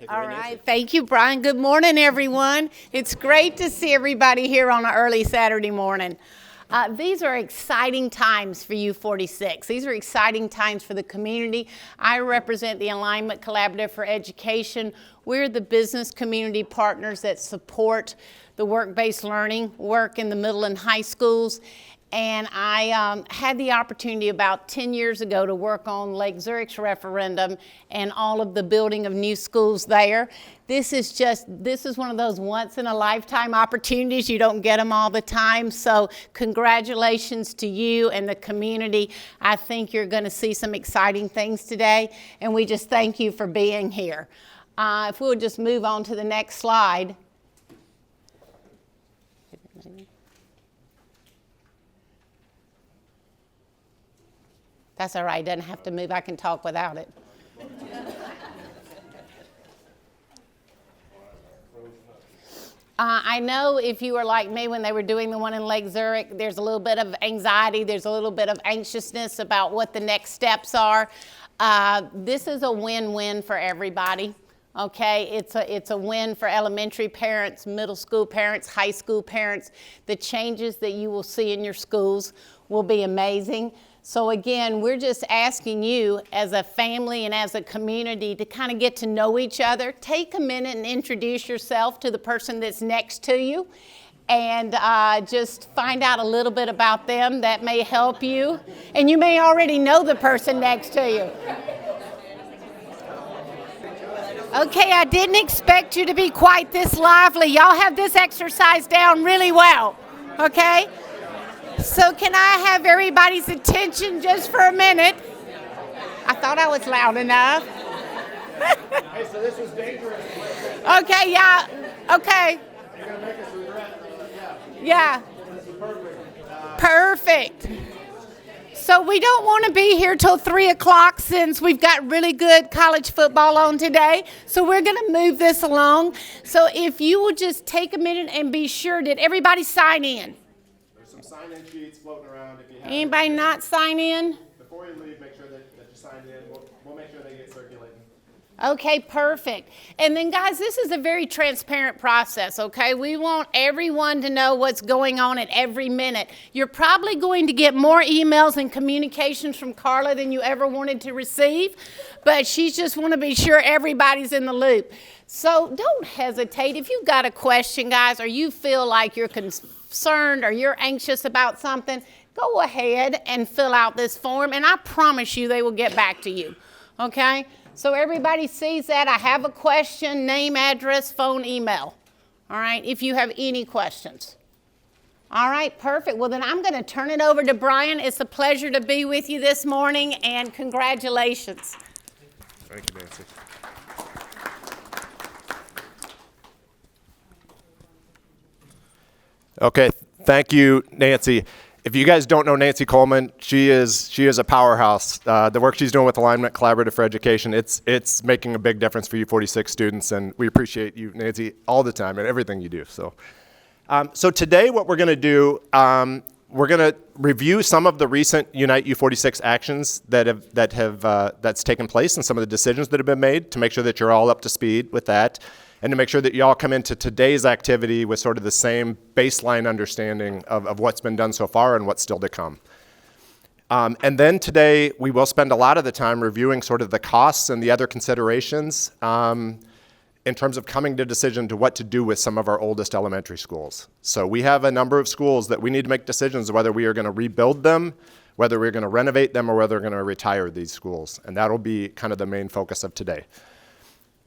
All right. Thank you, Brian. Good morning, everyone. It's great to see everybody here on an early Saturday morning. These are exciting times for U-46. These are exciting times for the community. I represent the Enrollment Collaborative for Education. We're the business community partners that support the work-based learning work in the middle and high schools. And I had the opportunity about 10 years ago to work on Lake Zurich's referendum and all of the building of new schools there. This is one of those once-in-a-lifetime opportunities. You don't get them all the time. So congratulations to you and the community. I think you're going to see some exciting things today, and we just thank you for being here. If we would just move on to the next slide. That's all right, it doesn't have to move. I can talk without it. I know if you were like me when they were doing the one in Lake Zurich, there's a little bit of anxiety, there's a little bit of anxiousness about what the next steps are. This is a win-win for everybody. Okay, it's a win for elementary parents, middle school parents, high school parents. The changes that you will see in your schools will be amazing. So again, we're just asking you as a family and as a community to kind of get to know each other. Take a minute and introduce yourself to the person that's next to you and just find out a little bit about them. That may help you. And you may already know the person next to you. Okay, I didn't expect you to be quite this lively. Y'all have this exercise down really well, okay? So can I have everybody's attention just for a minute? I thought I was loud enough. Hey, so this was dangerous. Okay, yeah, okay. You're going to make us regret. Yeah. This is perfect. Perfect. So we don't want to be here till 3 o'clock since we've got really good college football on today. So we're going to move this along. So if you will just take a minute and be sure, did everybody sign in? There's some sign-in sheets floating around. If you have Anybody not sign in? Before you leave, make sure that you signed in. We'll make sure they get circulating. Okay, perfect. And then, guys, this is a very transparent process, okay? We want everyone to know what's going on at every minute. You're probably going to get more emails and communications from Carla than you ever wanted to receive, but she just want to be sure everybody's in the loop. So don't hesitate. If you've got a question, guys, or you feel like you're concerned or you're anxious about something, go ahead and fill out this form, and I promise you they will get back to you, okay? So everybody sees that. I have a question, name, address, phone, email. All right, if you have any questions. All right, perfect. Well, then I'm going to turn it over to Brian. It's a pleasure to be with you this morning, and congratulations. Thank you, Nancy. Okay, thank you, Nancy. If you guys don't know Nancy Coleman, she is a powerhouse. The work she's doing with Enrollment Collaborative for Education, it's making a big difference for U-46 students, and we appreciate you, Nancy, all the time and everything you do. So today what we're going to do, we're going to review some of the recent Unite U-46 actions that's taken place and some of the decisions that have been made to make sure that you're all up to speed with that, and to make sure that you all come into today's activity with sort of the same baseline understanding of what's been done so far and what's still to come. And then today, we will spend a lot of the time reviewing sort of the costs and the other considerations in terms of coming to a decision to what to do with some of our oldest elementary schools. So we have a number of schools that we need to make decisions whether we are going to rebuild them, whether we're going to renovate them, or whether we're going to retire these schools. And that'll be kind of the main focus of today.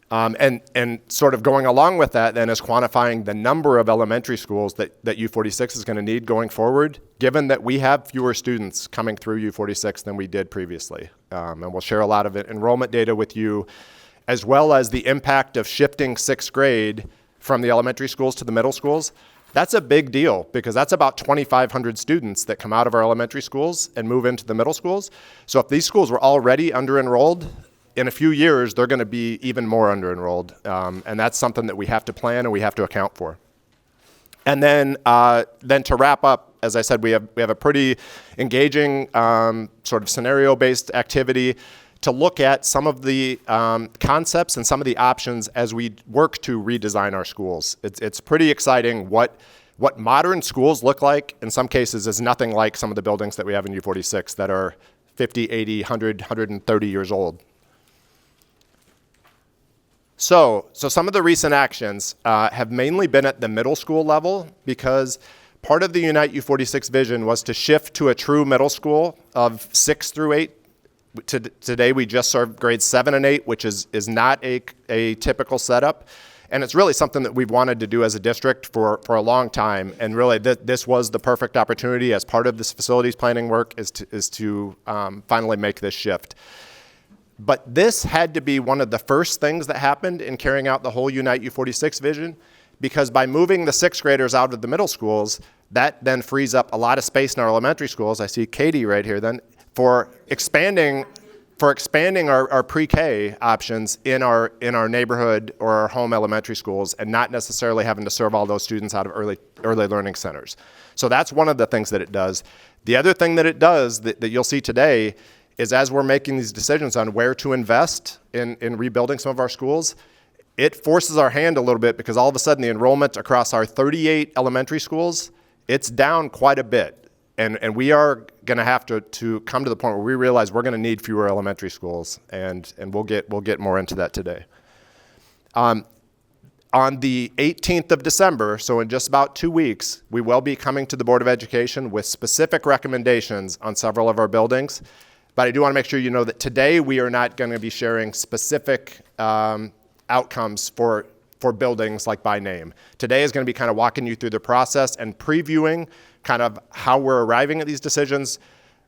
And sort of going along with that then is quantifying the number of elementary schools that U-46 is going to need going forward, given that we have fewer students coming through U-46 than we did previously. And we'll share a lot of enrollment data with you, as well as the impact of shifting sixth grade from the elementary schools to the middle schools. That's a big deal because that's about 2,500 students that come out of our elementary schools and move into the middle schools. So if these schools were already under-enrolled, in a few years, they're going to be even more under-enrolled, and that's something that we have to plan and we have to account for. And then to wrap up, as I said, we have a pretty engaging sort of scenario-based activity to look at some of the concepts and some of the options as we work to redesign our schools. It's pretty exciting. What modern schools look like in some cases is nothing like some of the buildings that we have in U-46 that are 50, 80, 100, 130 years old. So some of the recent actions have mainly been at the middle school level, because part of the Unite U-46 vision was to shift to a true middle school of 6 through 8. Today we just serve grades 7 and 8, which is not a typical setup. And it's really something that we've wanted to do as a district for a long time. And really this was the perfect opportunity as part of this facilities planning work is to finally make this shift. But this had to be one of the first things that happened in carrying out the whole Unite U-46 vision, because by moving the 6th graders out of the middle schools, that then frees up a lot of space in our elementary schools. I see Katie right here then, for expanding our pre-K options in our neighborhood or our home elementary schools, and not necessarily having to serve all those students out of early learning centers. So that's one of the things that it does. The other thing that it does that you'll see today is, as we're making these decisions on where to invest in rebuilding some of our schools, it forces our hand a little bit, because all of a sudden the enrollment across our 38 elementary schools, it's down quite a bit. And we are going to have to come to the point where we realize we're going to need fewer elementary schools, and we'll get more into that today. On the 18th of December, so in just about 2 weeks, we will be coming to the Board of Education with specific recommendations on several of our buildings. But I do want to make sure you know that today we are not going to be sharing specific outcomes for buildings like by name. Today is going to be kind of walking you through the process and previewing kind of how we're arriving at these decisions.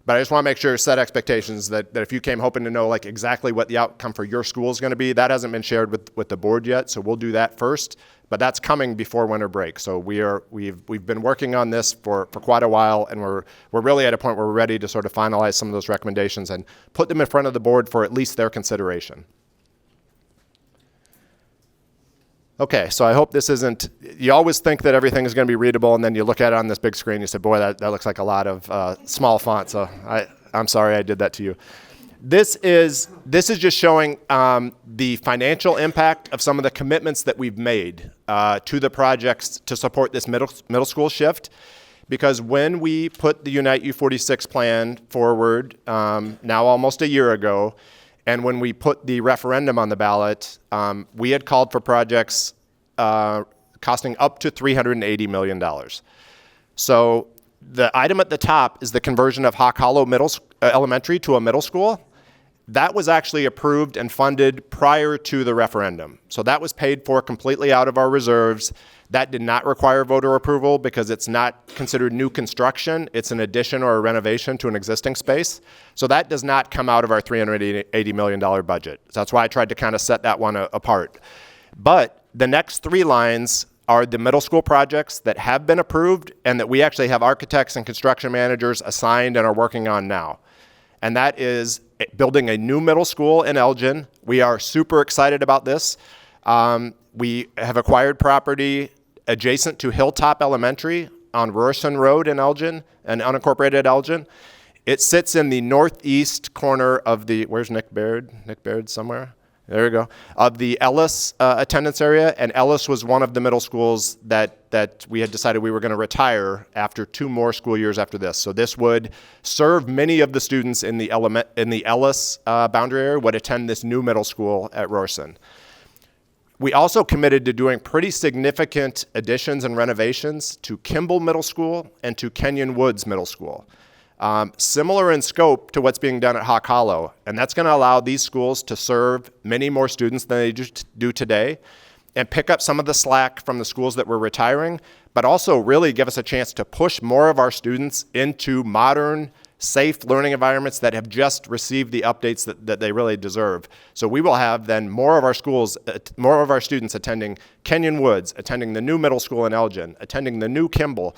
But I just want to make sure set expectations that if you came hoping to know like exactly what the outcome for your school is going to be, that hasn't been shared with the board yet. So we'll do that first, but that's coming before winter break. So we've been working on this for quite a while, and we're really at a point where we're ready to sort of finalize some of those recommendations and put them in front of the board for at least their consideration. Okay, so I hope this isn't, you always think that everything is going to be readable, and then you look at it on this big screen and you say, boy, that looks like a lot of small font, so I'm sorry I did that to you. This is just showing the financial impact of some of the commitments that we've made to the projects to support this middle school shift. Because when we put the Unite U-46 plan forward now almost a year ago, and when we put the referendum on the ballot, we had called for projects costing up to $380 million. So the item at the top is the conversion of Hawk Hollow Elementary to a middle school. That was actually approved and funded prior to the referendum. So that was paid for completely out of our reserves. That did not require voter approval because it's not considered new construction. It's an addition or a renovation to an existing space. So that does not come out of our $380 million budget. So that's why I tried to kind of set that one apart. But the next 3 lines are the middle school projects that have been approved and that we actually have architects and construction managers assigned and are working on now. And that is building a new middle school in Elgin. We are super excited about this. We have acquired property adjacent to Hilltop Elementary on Rorson Road in Elgin, an unincorporated Elgin. It sits in the northeast corner of the, where's Nick Baird? Nick Baird somewhere? There we go. Of the Ellis attendance area, and Ellis was one of the middle schools that we had decided we were going to retire after 2 more school years after this. So this would serve many of the students in the Ellis boundary area would attend this new middle school at Rorson. We also committed to doing pretty significant additions and renovations to Kimball Middle School and to Kenyon Woods Middle School. Similar in scope to what's being done at Hawk Hollow, and that's going to allow these schools to serve many more students than they do today and pick up some of the slack from the schools that we're retiring, but also really give us a chance to push more of our students into modern, safe learning environments that have just received the updates that they really deserve. So we will have then more of our students attending Kenyon Woods, attending the new middle school in Elgin, attending the new Kimball.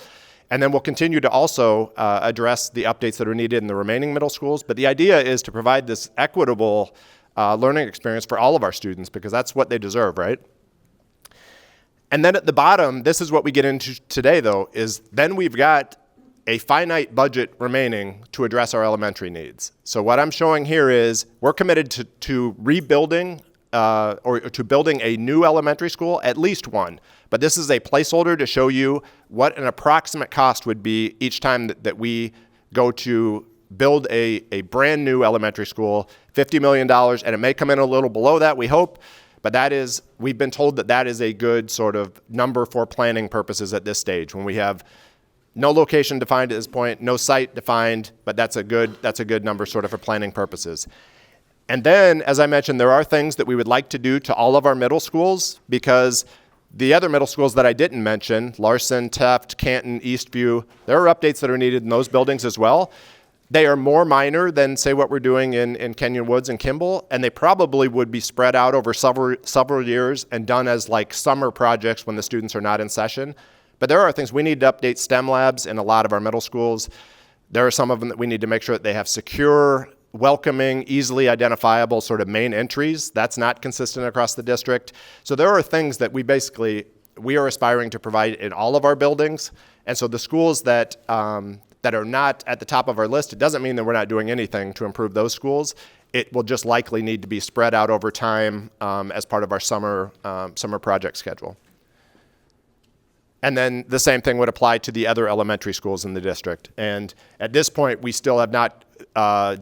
And then we'll continue to also address the updates that are needed in the remaining middle schools. But the idea is to provide this equitable learning experience for all of our students, because that's what they deserve, right? And then at the bottom, this is what we get into today, though, is then we've got a finite budget remaining to address our elementary needs. So what I'm showing here is we're committed to rebuilding or to building a new elementary school, at least one. But this is a placeholder to show you what an approximate cost would be each time that we go to build a brand new elementary school, $50 million, and it may come in a little below that, we hope, but we've been told that is a good sort of number for planning purposes at this stage, when we have no location defined at this point, no site defined, but that's a good number sort of for planning purposes. And then, as I mentioned, there are things that we would like to do to all of our middle schools, because the other middle schools that I didn't mention, Larson, Teft, Canton, Eastview, there are updates that are needed in those buildings as well. They are more minor than, say, what we're doing in Kenyon Woods and Kimball, and they probably would be spread out over several years and done as like summer projects when the students are not in session. But there are things we need to update STEM labs in a lot of our middle schools. There are some of them that we need to make sure that they have secure, welcoming, easily identifiable sort of main entries. That's not consistent across the district. So there are things that we are aspiring to provide in all of our buildings. And so the schools that are not at the top of our list, it doesn't mean that we're not doing anything to improve those schools. It will just likely need to be spread out over time as part of our summer project schedule. And then the same thing would apply to the other elementary schools in the district. And at this point, we still have not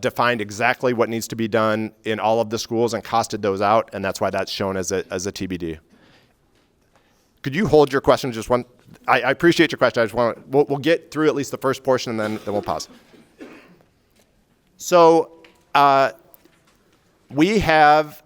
defined exactly what needs to be done in all of the schools and costed those out, and that's why that's shown as a TBD. Could you hold your question just one? I appreciate your question. We'll get through at least the first portion, and then we'll pause. So we have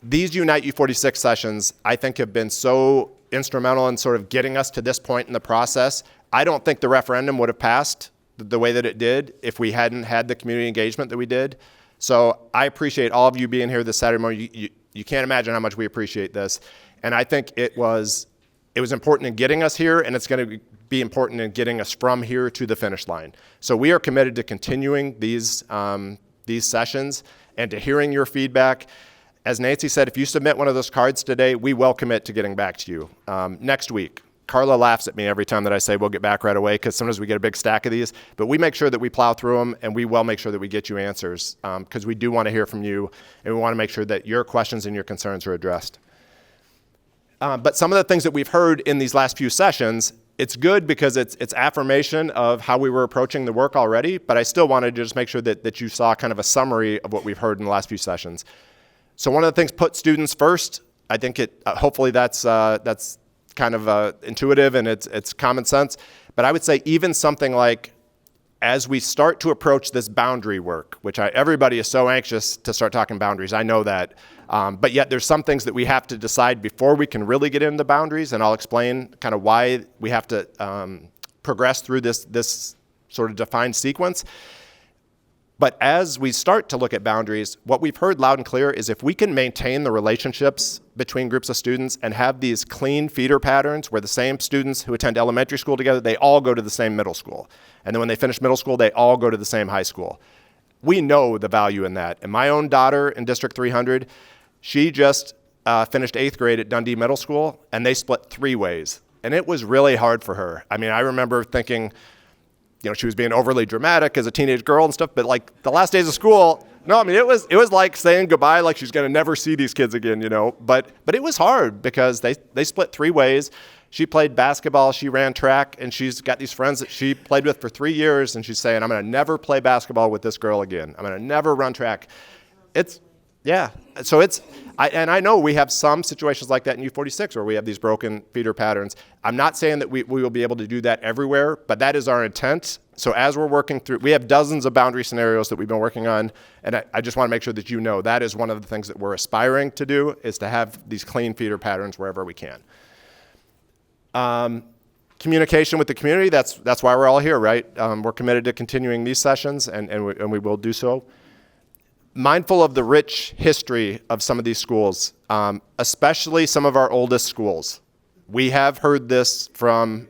these Unite U-46 sessions, I think, have been so instrumental in sort of getting us to this point in the process. I don't think the referendum would have passed the way that it did if we hadn't had the community engagement that we did. So I appreciate all of you being here this Saturday morning. You can't imagine how much we appreciate this. And I think it was important in getting us here, and it's going to be important in getting us from here to the finish line. So we are committed to continuing these sessions and to hearing your feedback. As Nancy said, if you submit one of those cards today, we will commit to getting back to you next week. Carla laughs at me every time that I say we'll get back right away, because sometimes we get a big stack of these, but we make sure that we plow through them, and we will make sure that we get you answers, because we do want to hear from you, and we want to make sure that your questions and your concerns are addressed. But some of the things that we've heard in these last few sessions, it's good because it's affirmation of how we were approaching the work already, but I still wanted to just make sure that you saw kind of a summary of what we've heard in the last few sessions. So one of the things, put students first. I think hopefully that's kind of intuitive and it's common sense. But I would say even something like, as we start to approach this boundary work, which everybody is so anxious to start talking boundaries, I know that. But yet there's some things that we have to decide before we can really get into boundaries, and I'll explain kind of why we have to progress through this sort of defined sequence. But as we start to look at boundaries, what we've heard loud and clear is if we can maintain the relationships between groups of students and have these clean feeder patterns where the same students who attend elementary school together, they all go to the same middle school. And then when they finish middle school, they all go to the same high school. We know the value in that. And my own daughter in District 300, she just finished 8th grade at Dundee Middle School, and they split 3 ways. And it was really hard for her. I mean, I remember thinking, she was being overly dramatic as a teenage girl and stuff, but like the last days of school, no, I mean, it was like saying goodbye, like she's going to never see these kids again, but it was hard because they split 3 ways. She played basketball, she ran track, and she's got these friends that she played with for 3 years, and she's saying, I'm going to never play basketball with this girl again. I'm going to never run track. So I know we have some situations like that in U-46 where we have these broken feeder patterns. I'm not saying that we will be able to do that everywhere, but that is our intent. So as we're working through, we have dozens of boundary scenarios that we've been working on, and I just want to make sure that that is one of the things that we're aspiring to do, is to have these clean feeder patterns wherever we can. Communication with the community, that's why we're all here, right? We're committed to continuing these sessions, and we will do so. Mindful of the rich history of some of these schools, especially some of our oldest schools. We have heard this from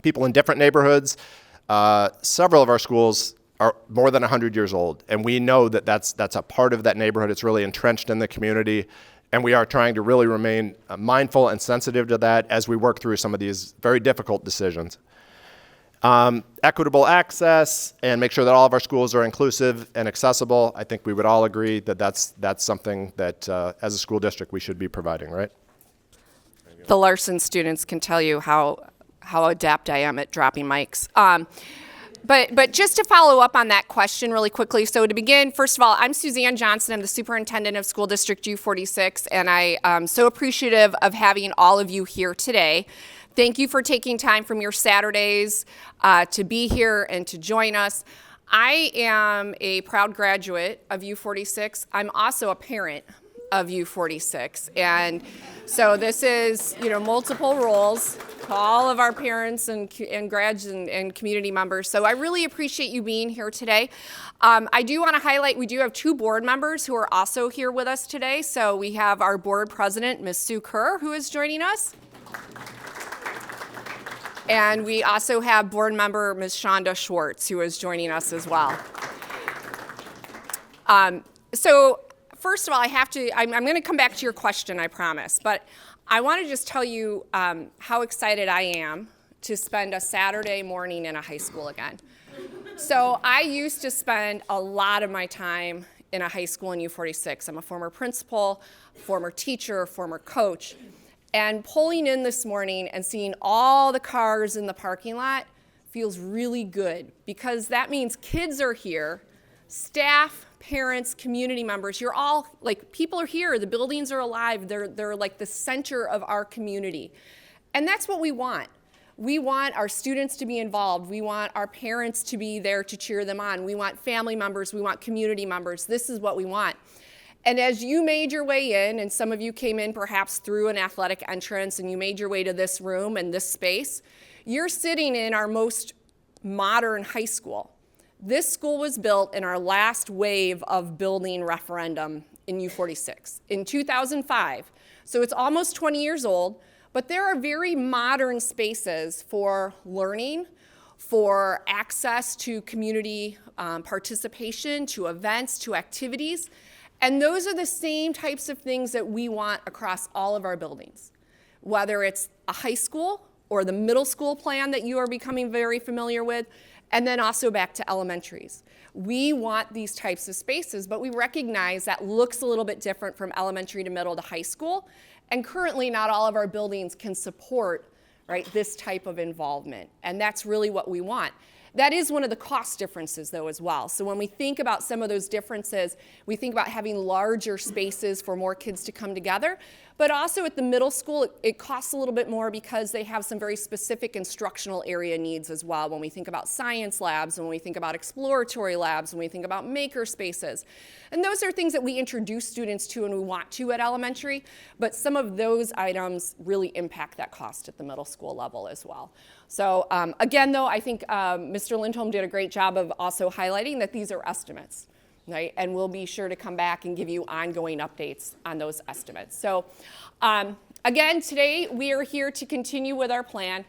people in different neighborhoods. Several of our schools are more than 100 years old, and we know that that's a part of that neighborhood. It's really entrenched in the community, and we are trying to really remain mindful and sensitive to that as we work through some of these very difficult decisions. Equitable access and make sure that all of our schools are inclusive and accessible. I think we would all agree that that's something that as a school district we should be providing, right? The Larson students can tell you how adept I am at dropping mics. But just to follow up on that question really quickly, so to begin, first of all, I'm Suzanne Johnson. I'm the superintendent of School District U-46, and I am so appreciative of having all of you here today. Thank you for taking time from your Saturdays to be here and to join us. I am a proud graduate of U-46. I'm also a parent of U-46, and so this is, multiple roles to all of our parents and grads and community members. So I really appreciate you being here today. I do want to highlight, we do have 2 board members who are also here with us today. So we have our board president, Ms. Sue Kerr, who is joining us. And we also have board member Ms. Shonda Schwartz, who is joining us as well. So first of all, I'm going to come back to your question, I promise. But I want to just tell you how excited I am to spend a Saturday morning in a high school again. So I used to spend a lot of my time in a high school in U-46. I'm a former principal, former teacher, former coach. And pulling in this morning and seeing all the cars in the parking lot feels really good, because that means kids are here, staff, parents, community members, you're all, people are here, the buildings are alive, they're like the center of our community. And that's what we want. We want our students to be involved. We want our parents to be there to cheer them on. We want family members, we want community members. This is what we want. And as you made your way in, and some of you came in perhaps through an athletic entrance, and you made your way to this room and this space, you're sitting in our most modern high school. This school was built in our last wave of building referendum in U-46 in 2005. So it's almost 20 years old, but there are very modern spaces for learning, for access to community participation, to events, to activities. And those are the same types of things that we want across all of our buildings, whether it's a high school or the middle school plan that you are becoming very familiar with, and then also back to elementaries. We want these types of spaces, but we recognize that looks a little bit different from elementary to middle to high school, and currently not all of our buildings can support, this type of involvement, and that's really what we want. That is one of the cost differences, though, as well. So when we think about some of those differences, we think about having larger spaces for more kids to come together. But also at the middle school, it costs a little bit more because they have some very specific instructional area needs as well. When we think about science labs, when we think about exploratory labs, when we think about maker spaces. And those are things that we introduce students to and we want to at elementary. But some of those items really impact that cost at the middle school level as well. So again, though, I think Mr. Lindholm did a great job of also highlighting that these are estimates, right? And we'll be sure to come back and give you ongoing updates on those estimates. So again, today we are here to continue with our plan.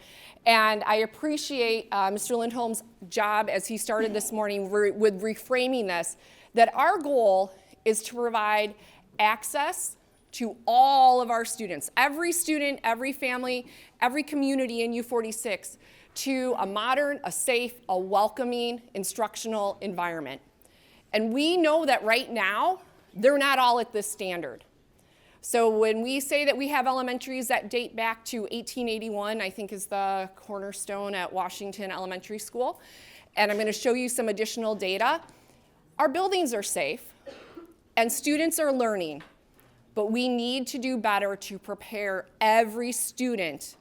And I appreciate Mr. Lindholm's job as he started this morning with reframing this, that our goal is to provide access to all of our students, every student, every family, every community in U-46, to a modern, a safe, a welcoming instructional environment. And we know that right now, they're not all at this standard. So when we say that we have elementaries that date back to 1881, I think is the cornerstone at Washington Elementary School, and I'm going to show you some additional data, our buildings are safe, and students are learning. But we need to do better to prepare every student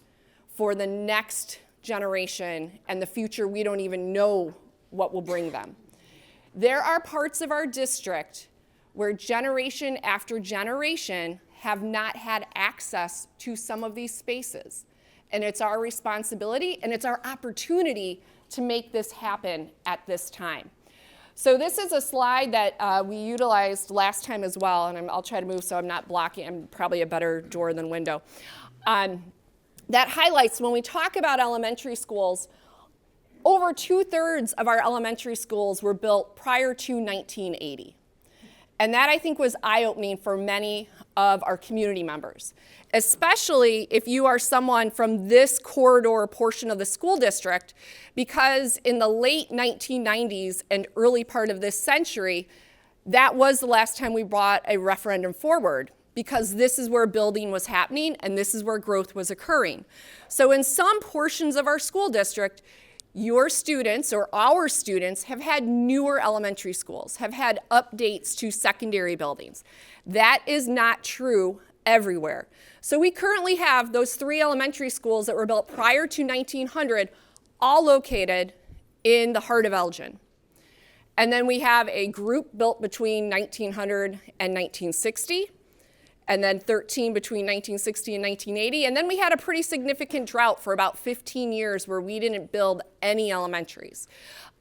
for the next generation and the future we don't even know what will bring them. There are parts of our district where generation after generation have not had access to some of these spaces. And it's our responsibility and it's our opportunity to make this happen at this time. So this is a slide that we utilized last time as well, and I'll try to move so I'm not blocking. I'm probably a better door than window. That highlights when we talk about elementary schools, over 2/3 of our elementary schools were built prior to 1980. And that, I think, was eye-opening for many of our community members, especially if you are someone from this corridor portion of the school district, because in the late 1990s and early part of this century, that was the last time we brought a referendum forward, because this is where building was happening and this is where growth was occurring. So in some portions of our school district, your students or our students have had newer elementary schools, have had updates to secondary buildings. That is not true everywhere. So we currently have those 3 elementary schools that were built prior to 1900, all located in the heart of Elgin. And then we have a group built between 1900 and 1960, and then 13 between 1960 and 1980. And then we had a pretty significant drought for about 15 years where we didn't build any elementaries.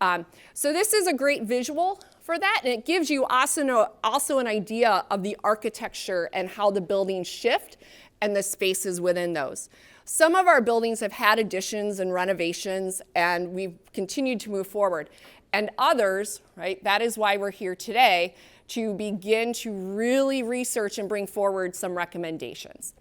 So this is a great visual for that, and it gives you also an idea of the architecture and how the buildings shift and the spaces within those. Some of our buildings have had additions and renovations, and we've continued to move forward. And others, right, that is why we're here today, to begin to really research and bring forward some recommendations.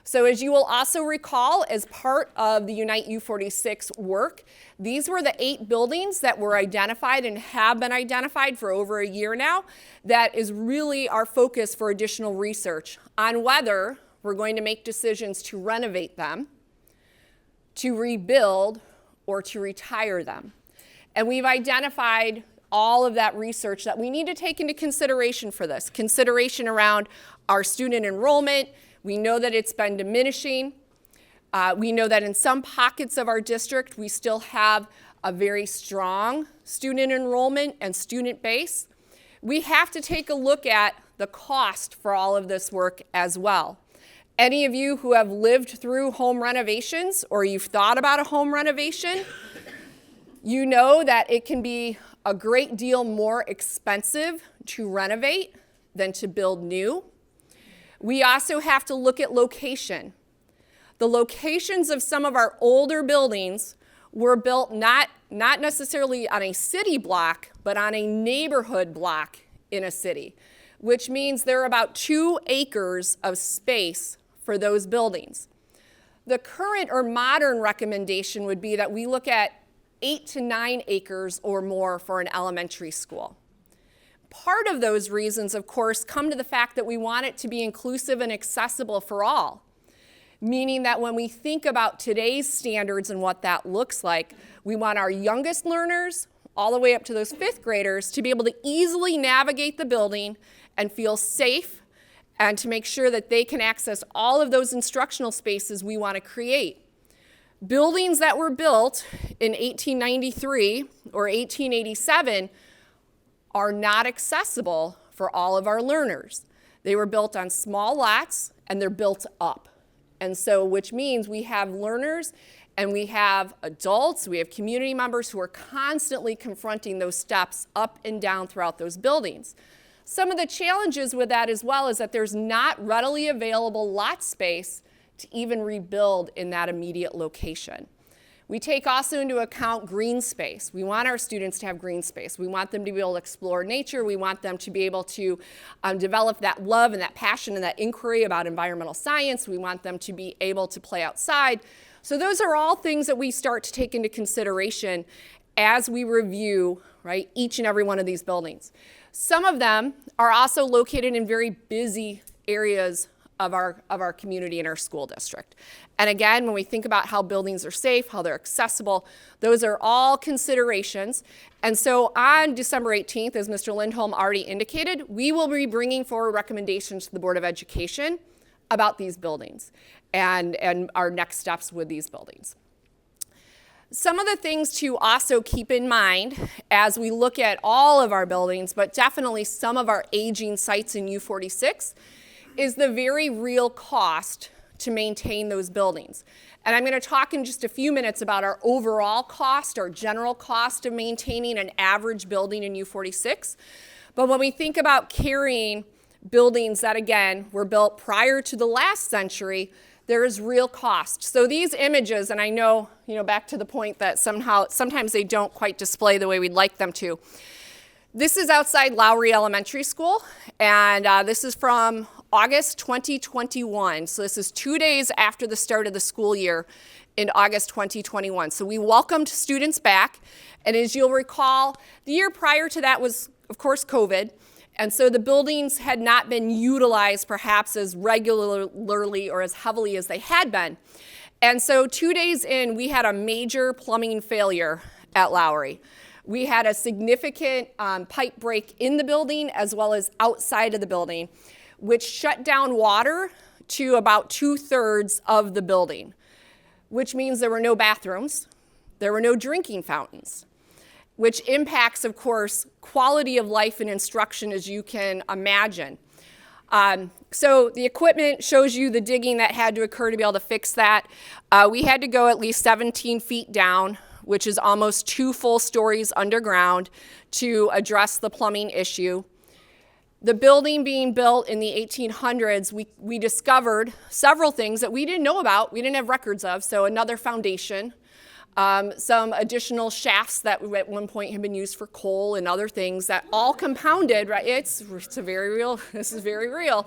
So as you will also recall, as part of the Unite U-46 work, these were the 8 buildings that were identified and have been identified for over a year now. That is really our focus for additional research on whether we're going to make decisions to renovate them, to rebuild, or to retire them. And we've identified all of that research that we need to take into consideration for this. Consideration around our student enrollment. We know that it's been diminishing. We know that in some pockets of our district, we still have a very strong student enrollment and student base. We have to take a look at the cost for all of this work as well. Any of you who have lived through home renovations, or you've thought about a home renovation, you know that it can be a great deal more expensive to renovate than to build new. We also have to look at location. The locations of some of our older buildings were built not necessarily on a city block, but on a neighborhood block in a city, which means there are about 2 acres of space for those buildings. The current or modern recommendation would be that we look at 8 to 9 acres or more for an elementary school. Part of those reasons, of course, come to the fact that we want it to be inclusive and accessible for all, meaning that when we think about today's standards and what that looks like, we want our youngest learners, all the way up to those 5th graders, to be able to easily navigate the building and feel safe, and to make sure that they can access all of those instructional spaces we want to create. Buildings that were built in 1893 or 1887 are not accessible for all of our learners. They were built on small lots and they're built up. And so, which means we have learners and we have adults, we have community members who are constantly confronting those steps up and down throughout those buildings. Some of the challenges with that as well is that there's not readily available lot space to even rebuild in that immediate location. We take also into account green space. We want our students to have green space. We want them to be able to explore nature. We want them to be able to develop that love and that passion and that inquiry about environmental science. We want them to be able to play outside. So those are all things that we start to take into consideration as we review, right, each and every one of these buildings. Some of them are also located in very busy areas of our community and our school district. And again, when we think about how buildings are safe, how they're accessible, those are all considerations. And so on December 18th, as Mr. Lindholm already indicated, we will be bringing forward recommendations to the Board of Education about these buildings and our next steps with these buildings. Some of the things to also keep in mind as we look at all of our buildings, but definitely some of our aging sites in U-46, is the very real cost to maintain those buildings. And I'm going to talk in just a few minutes about our overall cost, our general cost of maintaining an average building in U-46. But when we think about carrying buildings that, again, were built prior to the last century, there is real cost. So these images, and I know, back to the point that sometimes they don't quite display the way we'd like them to. This is outside Lowry Elementary School, and this is from August 2021. So this is 2 days after the start of the school year in August 2021. So we welcomed students back, and as you'll recall, the year prior to that was, of course, COVID, and so the buildings had not been utilized perhaps as regularly or as heavily as they had been. And so 2 days in, we had a major plumbing failure at Lowry. We had a significant pipe break in the building as well as outside of the building, which shut down water to about 2/3 of the building, which means there were no bathrooms, there were no drinking fountains, which impacts, of course, quality of life and instruction, as you can imagine. So the equipment shows you the digging that had to occur to be able to fix that. We had to go at least 17 feet down, which is almost 2 full stories underground, to address the plumbing issue. The building being built in the 1800s, we discovered several things that we didn't know about, we didn't have records of, so another foundation, some additional shafts that at one point had been used for coal and other things that all compounded, right? It's a very real, this is very real,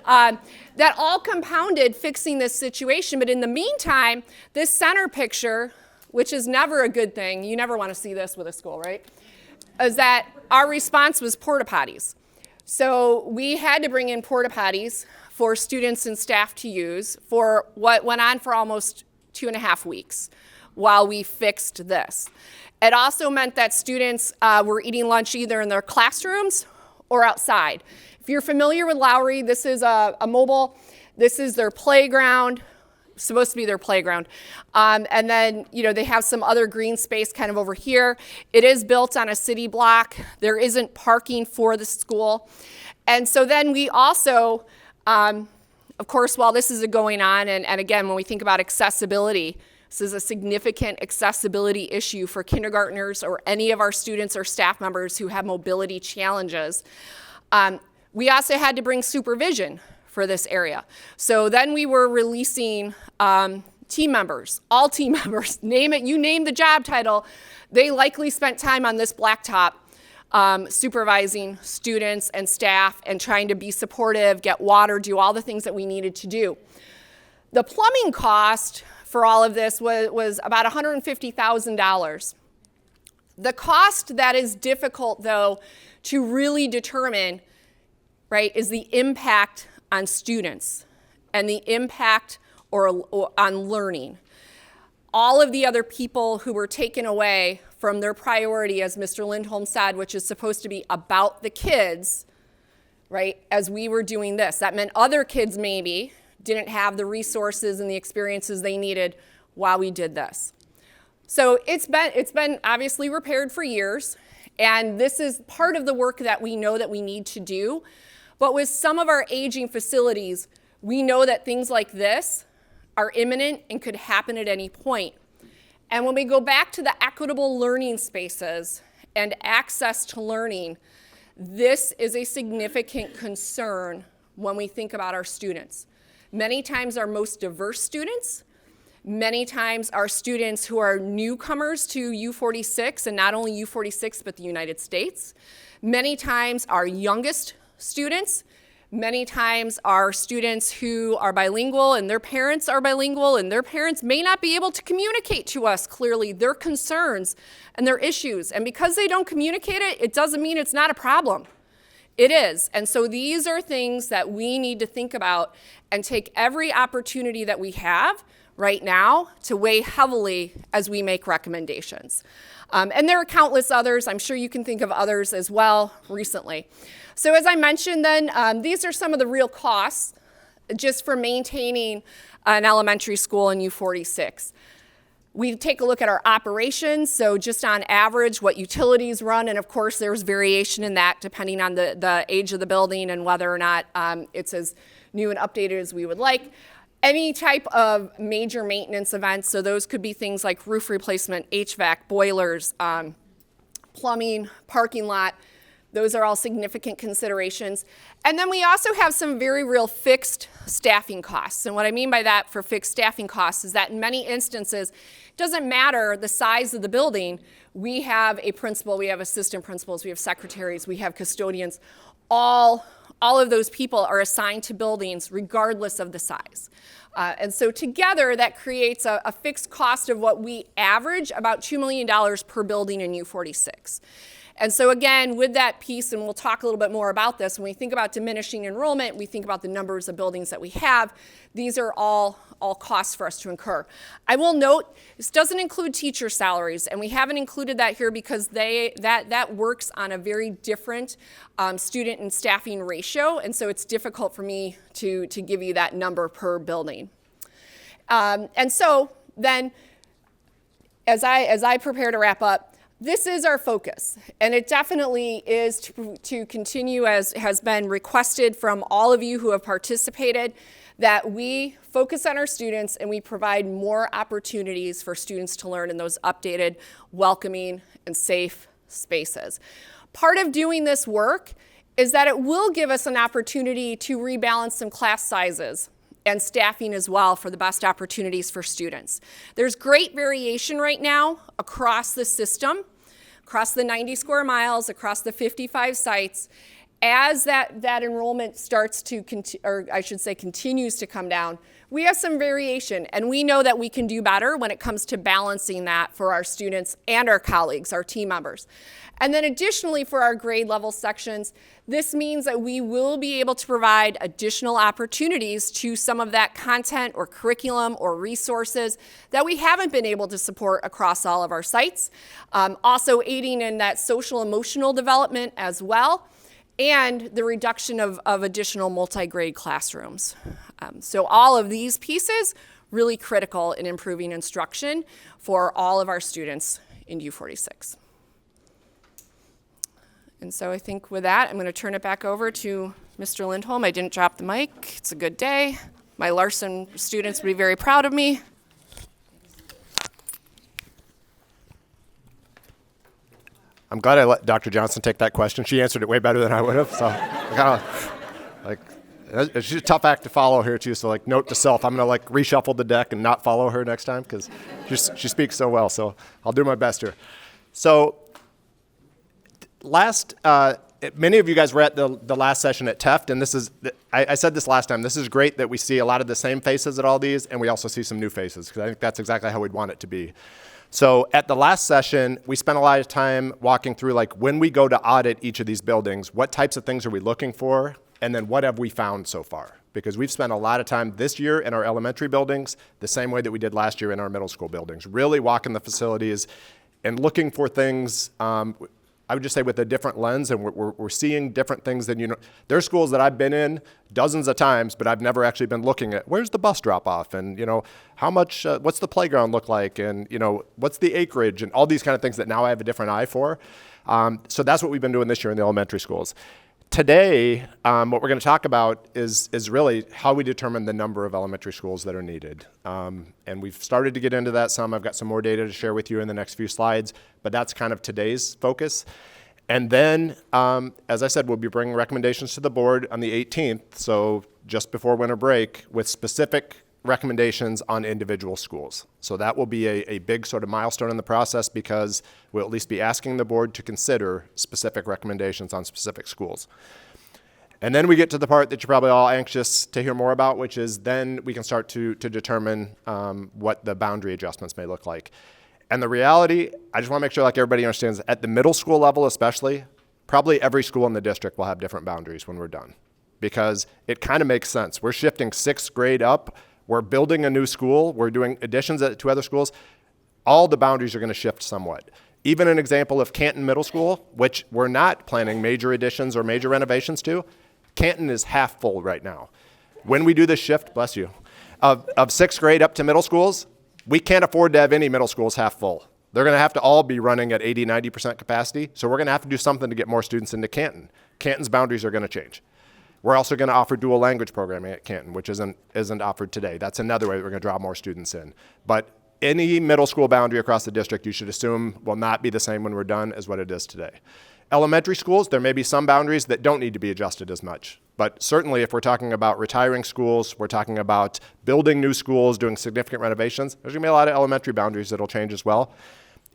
that all compounded fixing this situation. But in the meantime, this center picture, which is never a good thing, you never want to see this with a school, right? Is that our response was porta potties. So we had to bring in porta potties for students and staff to use for what went on for almost 2.5 weeks while we fixed this. It also meant that students were eating lunch either in their classrooms or outside. If you're familiar with Lowry, this is a mobile, this is their playground, supposed to be their playground. And then, they have some other green space kind of over here. It is built on a city block. There isn't parking for the school. And so then we also, of course, while this is going on, and again, when we think about accessibility, this is a significant accessibility issue for kindergartners or any of our students or staff members who have mobility challenges. We also had to bring supervision for this area. So then we were releasing team members, all team members, name it, you name the job title, they likely spent time on this blacktop supervising students and staff and trying to be supportive, get water, do all the things that we needed to do. The plumbing cost for all of this was about $150,000. The cost that is difficult, though, to really determine, right, is the impact on students and the impact or on learning. All of the other people who were taken away from their priority, as Mr. Lindholm said, which is supposed to be about the kids, right, as we were doing this. That meant other kids maybe didn't have the resources and the experiences they needed while we did this. So it's been obviously repaired for years, and this is part of the work that we know that we need to do. But with some of our aging facilities, we know that things like this are imminent and could happen at any point. And when we go back to the equitable learning spaces and access to learning, this is a significant concern when we think about our students. Many times our most diverse students, many times our students who are newcomers to U-46, and not only U-46, but the United States. Many times our youngest students, many times our students who are bilingual and their parents are bilingual and their parents may not be able to communicate to us clearly their concerns and their issues. And because they don't communicate it, it doesn't mean it's not a problem. It is. And so these are things that we need to think about and take every opportunity that we have right now to weigh heavily as we make recommendations. And there are countless others. I'm sure you can think of others as well recently. So as I mentioned then, these are some of the real costs just for maintaining an elementary school in U-46. We take a look at our operations, so just on average what utilities run, and of course there's variation in that depending on the age of the building and whether or not it's as new and updated as we would like. Any type of major maintenance events, so those could be things like roof replacement, HVAC, boilers, plumbing, parking lot, Those are all significant considerations. And then we also have some very real fixed staffing costs. And what I mean by that for fixed staffing costs is that in many instances, it doesn't matter the size of the building. We have a principal, we have assistant principals, we have secretaries, we have custodians. All of those people are assigned to buildings regardless of the size. And so together that creates a fixed cost of what we average about $2 million per building in U-46. And so again, with that piece, and we'll talk a little bit more about this, when we think about diminishing enrollment, we think about the numbers of buildings that we have. These are all costs for us to incur. I will note, this doesn't include teacher salaries, and we haven't included that here because that works on a very different student and staffing ratio, and so it's difficult for me to give you that number per building. And so then, as I prepare to wrap up, this is our focus, and it definitely is to continue, as has been requested from all of you who have participated, that we focus on our students and we provide more opportunities for students to learn in those updated, welcoming, and safe spaces. Part of doing this work is that it will give us an opportunity to rebalance some class sizes and staffing as well for the best opportunities for students. There's great variation right now across the system, across the 90 square miles, across the 55 sites. As that enrollment starts to, continues to come down, we have some variation, and we know that we can do better when it comes to balancing that for our students and our colleagues, our team members. And then additionally, for our grade level sections, this means that we will be able to provide additional opportunities to some of that content or curriculum or resources that we haven't been able to support across all of our sites. Also aiding in that social emotional development as well, and the reduction of additional multi-grade classrooms. So all of these pieces really critical in improving instruction for all of our students in U-46. And so I think with that, I'm going to turn it back over to Mr. Lindholm. I didn't drop the mic. It's a good day. My Larson students would be very proud of me. I'm glad I let Dr. Johnson take that question. She answered it way better than I would have. So, she's a tough act to follow here too. So, note to self, I'm gonna reshuffle the deck and not follow her next time because she speaks so well. So, I'll do my best here. So, many of you guys were at the last session at Teft, and this is, I said this last time, this is great that we see a lot of the same faces at all these, and we also see some new faces, because I think that's exactly how we'd want it to be. So at the last session, we spent a lot of time walking through, when we go to audit each of these buildings, what types of things are we looking for, and then what have we found so far? Because we've spent a lot of time this year in our elementary buildings, the same way that we did last year in our middle school buildings, really walking the facilities and looking for things, I would just say with a different lens, and we're seeing different things than, there are schools that I've been in dozens of times, but I've never actually been looking at where's the bus drop off, and how much, what's the playground look like, and what's the acreage, and all these kind of things that now I have a different eye for. So that's what we've been doing this year in the elementary schools. Today, what we're going to talk about is really how we determine the number of elementary schools that are needed. And we've started to get into that some. I've got some more data to share with you in the next few slides, but that's kind of today's focus. And then, as I said, we'll be bringing recommendations to the board on the 18th, so just before winter break, with specific recommendations on individual schools. So that will be a big sort of milestone in the process, because we'll at least be asking the board to consider specific recommendations on specific schools. And then we get to the part that you're probably all anxious to hear more about, which is then we can start to determine what the boundary adjustments may look like. And the reality, I just want to make sure everybody understands, at the middle school level especially, probably every school in the district will have different boundaries when we're done, because it kind of makes sense. We're shifting 6th grade up. We're building a new school. We're doing additions to other schools. All the boundaries are going to shift somewhat. Even an example of Canton Middle School, which we're not planning major additions or major renovations to, Canton is half full right now. When we do this shift, bless you, of 6th grade up to middle schools, we can't afford to have any middle schools half full. They're going to have to all be running at 80, 90% capacity. So we're going to have to do something to get more students into Canton. Canton's boundaries are going to change. We're also going to offer dual language programming at Canton, which isn't offered today. That's another way we're going to draw more students in. But any middle school boundary across the district, you should assume, will not be the same when we're done as what it is today. Elementary schools, there may be some boundaries that don't need to be adjusted as much. But certainly if we're talking about retiring schools, we're talking about building new schools, doing significant renovations, there's going to be a lot of elementary boundaries that'll change as well.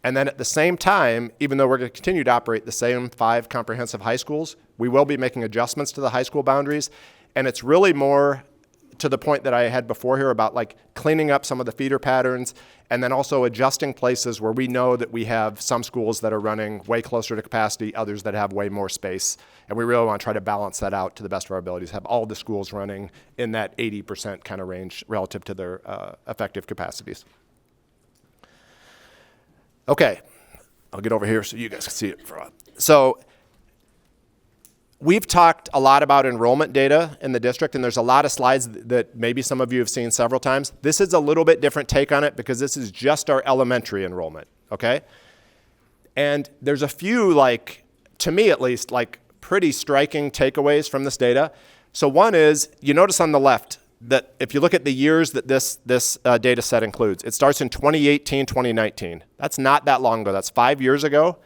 And then at the same time, even though we're going to continue to operate the same 5 comprehensive high schools, we will be making adjustments to the high school boundaries. And it's really more to the point that I had before here about like cleaning up some of the feeder patterns and then also adjusting places where we know that we have some schools that are running way closer to capacity, others that have way more space. And we really want to try to balance that out to the best of our abilities, have all the schools running in that 80% kind of range relative to their effective capacities. Okay, I'll get over here so you guys can see it. So we've talked a lot about enrollment data in the district, and there's a lot of slides that maybe some of you have seen several times. This is a little bit different take on it because this is just our elementary enrollment, okay? And there's a few, like, to me at least, like pretty striking takeaways from this data. So one is, you notice on the left that if you look at the years that this data set includes, it starts in 2018, 2019. That's not that long ago, that's 5 years ago.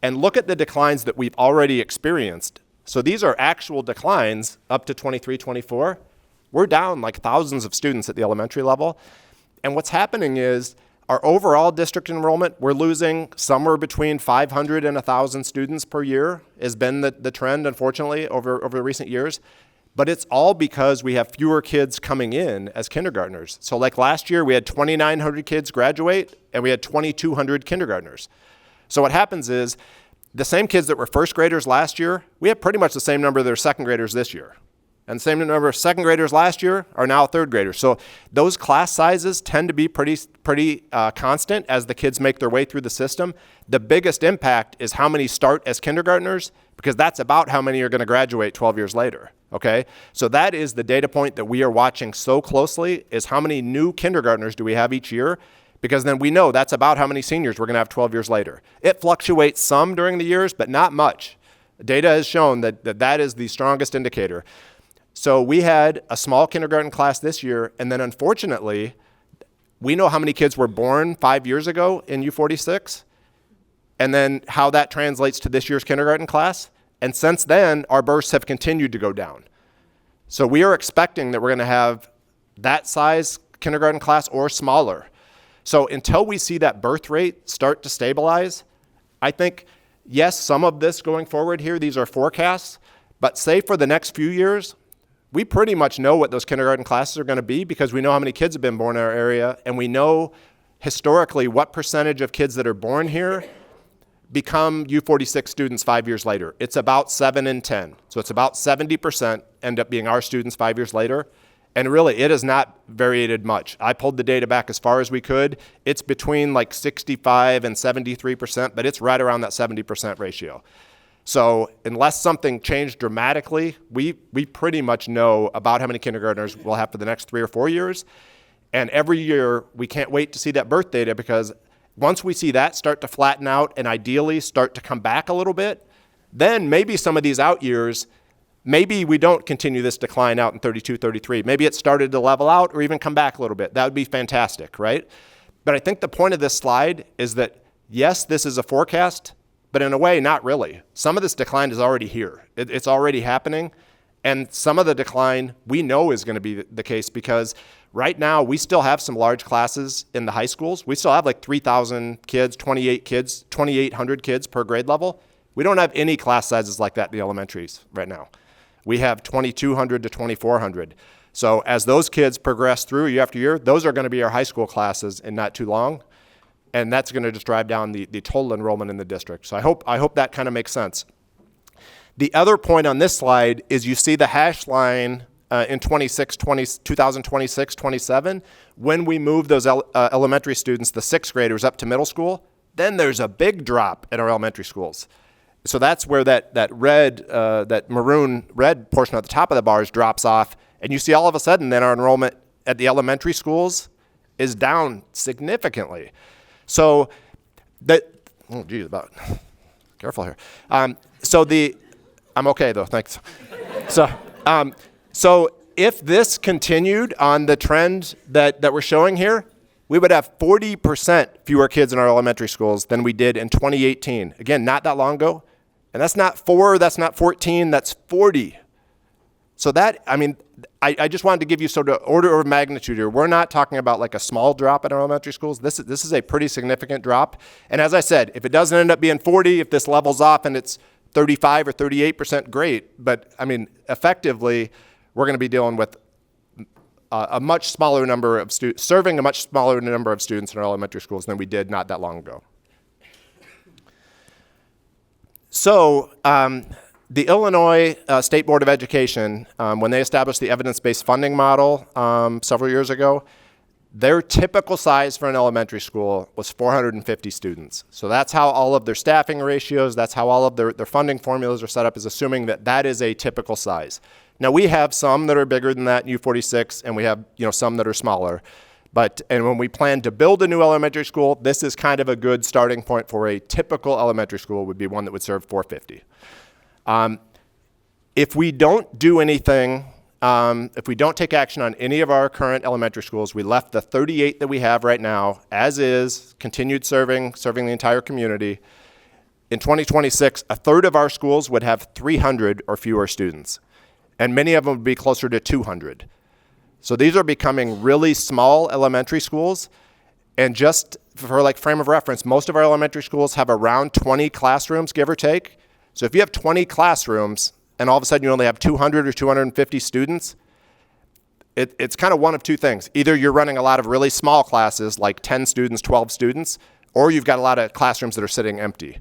And look at the declines that we've already experienced. So these are actual declines up to 23, 24. We're down like thousands of students at the elementary level. And what's happening is our overall district enrollment, we're losing somewhere between 500 and 1,000 students per year has been the trend, unfortunately, over recent years. But it's all because we have fewer kids coming in as kindergartners. So like last year, we had 2,900 kids graduate, and we had 2,200 kindergartners. So what happens is, the same kids that were first graders last year, we have pretty much the same number that are second graders this year. And the same number of second graders last year are now third graders. So those class sizes tend to be pretty constant as the kids make their way through the system. The biggest impact is how many start as kindergartners, because that's about how many are going to graduate 12 years later, okay? So that is the data point that we are watching so closely, is how many new kindergartners do we have each year? Because then we know that's about how many seniors we're going to have 12 years later. It fluctuates some during the years, but not much. Data has shown that is the strongest indicator. So we had a small kindergarten class this year, and then unfortunately, we know how many kids were born 5 years ago in U-46, and then how that translates to this year's kindergarten class. And since then, our births have continued to go down. So we are expecting that we're going to have that size kindergarten class or smaller. So until we see that birth rate start to stabilize, I think, yes, some of this going forward here, these are forecasts, but say for the next few years, we pretty much know what those kindergarten classes are going to be because we know how many kids have been born in our area, and we know historically what percentage of kids that are born here become U-46 students 5 years later. It's about 7 in 10. So it's about 70% end up being our students 5 years later. And really, it has not variated much. I pulled the data back as far as we could. It's between like 65 and 73%, but it's right around that 70% ratio. So unless something changed dramatically, we pretty much know about how many kindergartners we'll have for the next 3 or 4 years. And every year, we can't wait to see that birth data, because once we see that start to flatten out and ideally start to come back a little bit, then maybe some of these out years, maybe we don't continue this decline out in 32, 33. Maybe it started to level out or even come back a little bit. That would be fantastic, right? But I think the point of this slide is that, yes, this is a forecast, but in a way, not really. Some of this decline is already here. It's already happening. And some of the decline we know is going to be the case, because right now we still have some large classes in the high schools. We still have like 3,000 kids, 2,800 kids per grade level. We don't have any class sizes like that in the elementaries right now. We have 2,200 to 2,400. So as those kids progress through year after year, those are going to be our high school classes in not too long. And that's going to just drive down the total enrollment in the district. So I hope that kind of makes sense. The other point on this slide is you see the hash line in 2026, 27, when we move those elementary students, the sixth graders, up to middle school, then there's a big drop in our elementary schools. So that's where that maroon red portion at the top of the bars drops off. And you see all of a sudden then our enrollment at the elementary schools is down significantly. So careful here. I'm okay though, thanks. So if this continued on the trend that we're showing here, we would have 40% fewer kids in our elementary schools than we did in 2018. Again, not that long ago. And that's not 4, that's not 14, that's 40. So that, I mean, I just wanted to give you sort of order of magnitude here. We're not talking about like a small drop in our elementary schools. This is a pretty significant drop. And as I said, if it doesn't end up being 40, if this levels off and it's 35 or 38%, great. But I mean, effectively, we're going to be dealing with a much smaller number of students, serving a much smaller number of students in our elementary schools than we did not that long ago. So, the Illinois State Board of Education, when they established the evidence-based funding model several years ago, their typical size for an elementary school was 450 students. So that's how all of their staffing ratios, that's how all of their funding formulas are set up, is assuming that that is a typical size. Now we have some that are bigger than that in U-46, and we have some that are smaller. And when we plan to build a new elementary school, this is kind of a good starting point for a typical elementary school would be one that would serve 450. If we don't do anything, if we don't take action on any of our current elementary schools, we left the 38 that we have right now as is, continued serving the entire community. In 2026, a third of our schools would have 300 or fewer students, and many of them would be closer to 200. So these are becoming really small elementary schools, and just for like frame of reference, most of our elementary schools have around 20 classrooms, give or take. So if you have 20 classrooms and all of a sudden you only have 200 or 250 students, it's kind of one of two things. Either you're running a lot of really small classes, like 10 students, 12 students, or you've got a lot of classrooms that are sitting empty.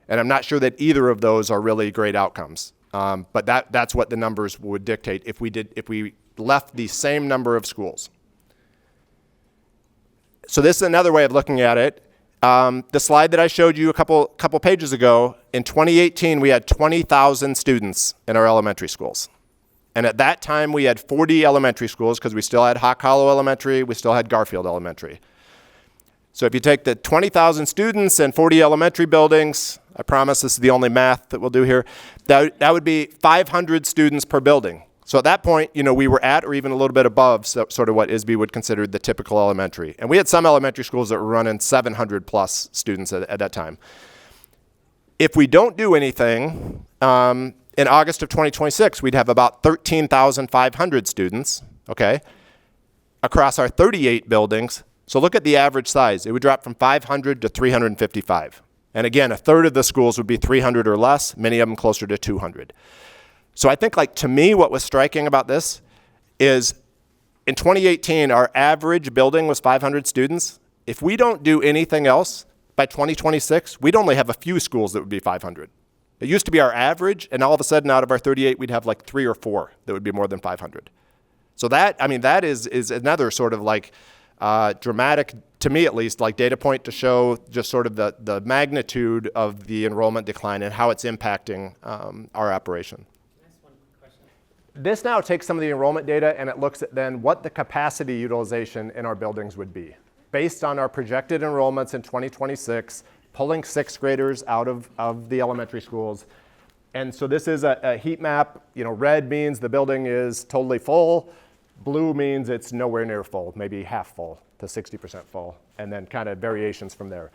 And I'm not sure that either of those are really great outcomes. But that's what the numbers would dictate if we left the same number of schools. So this is another way of looking at it. The slide that I showed you a couple pages ago, in 2018, we had 20,000 students in our elementary schools. And at that time, we had 40 elementary schools because we still had Hawk Hollow Elementary, we still had Garfield Elementary. So if you take the 20,000 students and 40 elementary buildings, I promise this is the only math that we'll do here, that would be 500 students per building. So at that point, we were at or even a little bit above sort of what ISB would consider the typical elementary. And we had some elementary schools that were running 700 plus students at that time. If we don't do anything, in August of 2026, we'd have about 13,500 students, okay, across our 38 buildings. So look at the average size. It would drop from 500 to 355. And again, a third of the schools would be 300 or less, many of them closer to 200. So I think, to me, what was striking about this is in 2018, our average building was 500 students. If we don't do anything else, by 2026, we'd only have a few schools that would be 500. It used to be our average, and all of a sudden, out of our 38, we'd have 3 or 4 that would be more than 500. So that is another sort of dramatic, to me at least, data point to show just sort of the magnitude of the enrollment decline and how it's impacting our operation. This now takes some of the enrollment data and it looks at then what the capacity utilization in our buildings would be. Based on our projected enrollments in 2026, pulling 6th graders out of the elementary schools. And so this is a heat map. Red means the building is totally full. Blue means it's nowhere near full, maybe half full to 60% full, and then kind of variations from there.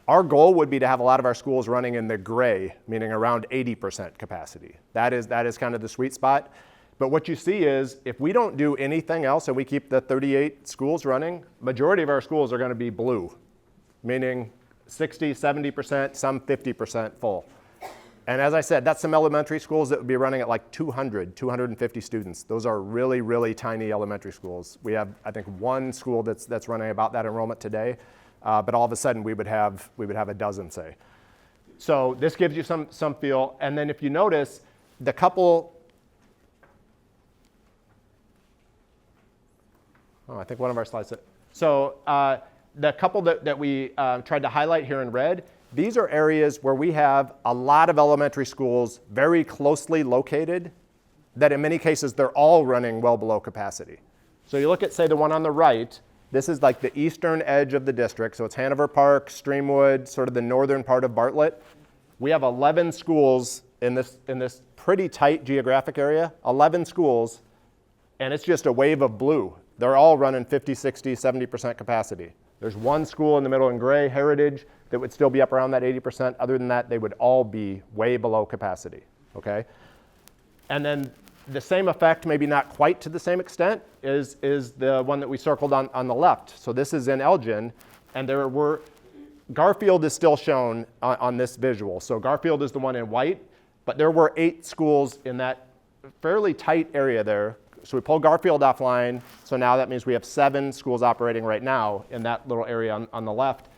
Our goal would be to have a lot of our schools running in the gray, meaning around 80% capacity. That is kind of the sweet spot. But what you see is if we don't do anything else and we keep the 38 schools running, majority of our schools are going to be blue, meaning 60, 70%, some 50% full. And as I said, that's some elementary schools that would be running at 200, 250 students. Those are really, really tiny elementary schools. We have, I think, one school that's running about that enrollment today, but all of a sudden we would have a dozen, say. So this gives you some feel. And then if you notice, the couple, I think one of our slides. So the couple that we tried to highlight here in red, these are areas where we have a lot of elementary schools very closely located that in many cases they're all running well below capacity. So you look at, say, the one on the right, this is the eastern edge of the district. So it's Hanover Park, Streamwood, sort of the northern part of Bartlett. We have 11 schools in this pretty tight geographic area, 11 schools, and it's just a wave of blue. They're all running 50, 60, 70% capacity. There's one school in the middle in gray, Heritage, that would still be up around that 80%. Other than that, they would all be way below capacity, okay? And then the same effect, maybe not quite to the same extent, is the one that we circled on the left. So this is in Elgin, and Garfield is still shown on this visual. So Garfield is the one in white, but there were 8 schools in that fairly tight area there. So we pulled Garfield offline, so now that means we have 7 schools operating right now in that little area on the left.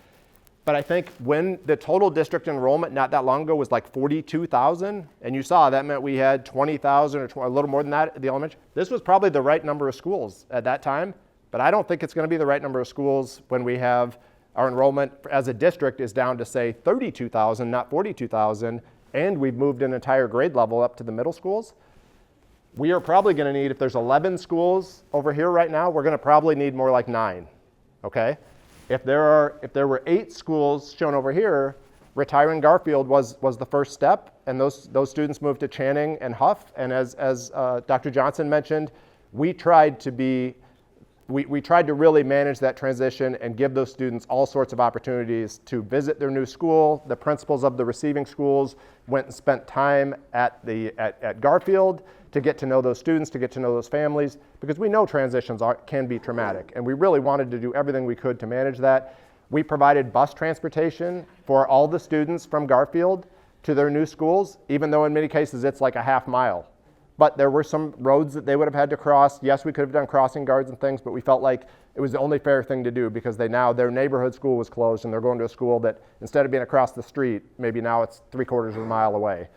But I think when the total district enrollment not that long ago was like 42,000, and you saw that meant we had 20,000 or a little more than that at the elementary, this was probably the right number of schools at that time, but I don't think it's going to be the right number of schools when we have our enrollment as a district is down to say 32,000, not 42,000, and we've moved an entire grade level up to the middle schools. We are probably going to need, if there's 11 schools over here right now, we're going to probably need more like 9, okay? If there were 8 schools shown over here, retiring Garfield was the first step, and those students moved to Channing and Huff. And as Dr. Johnson mentioned, we tried to really manage that transition and give those students all sorts of opportunities to visit their new school. The principals of the receiving schools went and spent time at Garfield to get to know those students, to get to know those families, because we know transitions can be traumatic, and we really wanted to do everything we could to manage that. We provided bus transportation for all the students from Garfield to their new schools, even though in many cases it's like a half mile. But there were some roads that they would have had to cross. Yes, we could have done crossing guards and things, but we felt like it was the only fair thing to do because their neighborhood school was closed and they're going to a school that instead of being across the street, maybe now it's 3/4 of a mile away.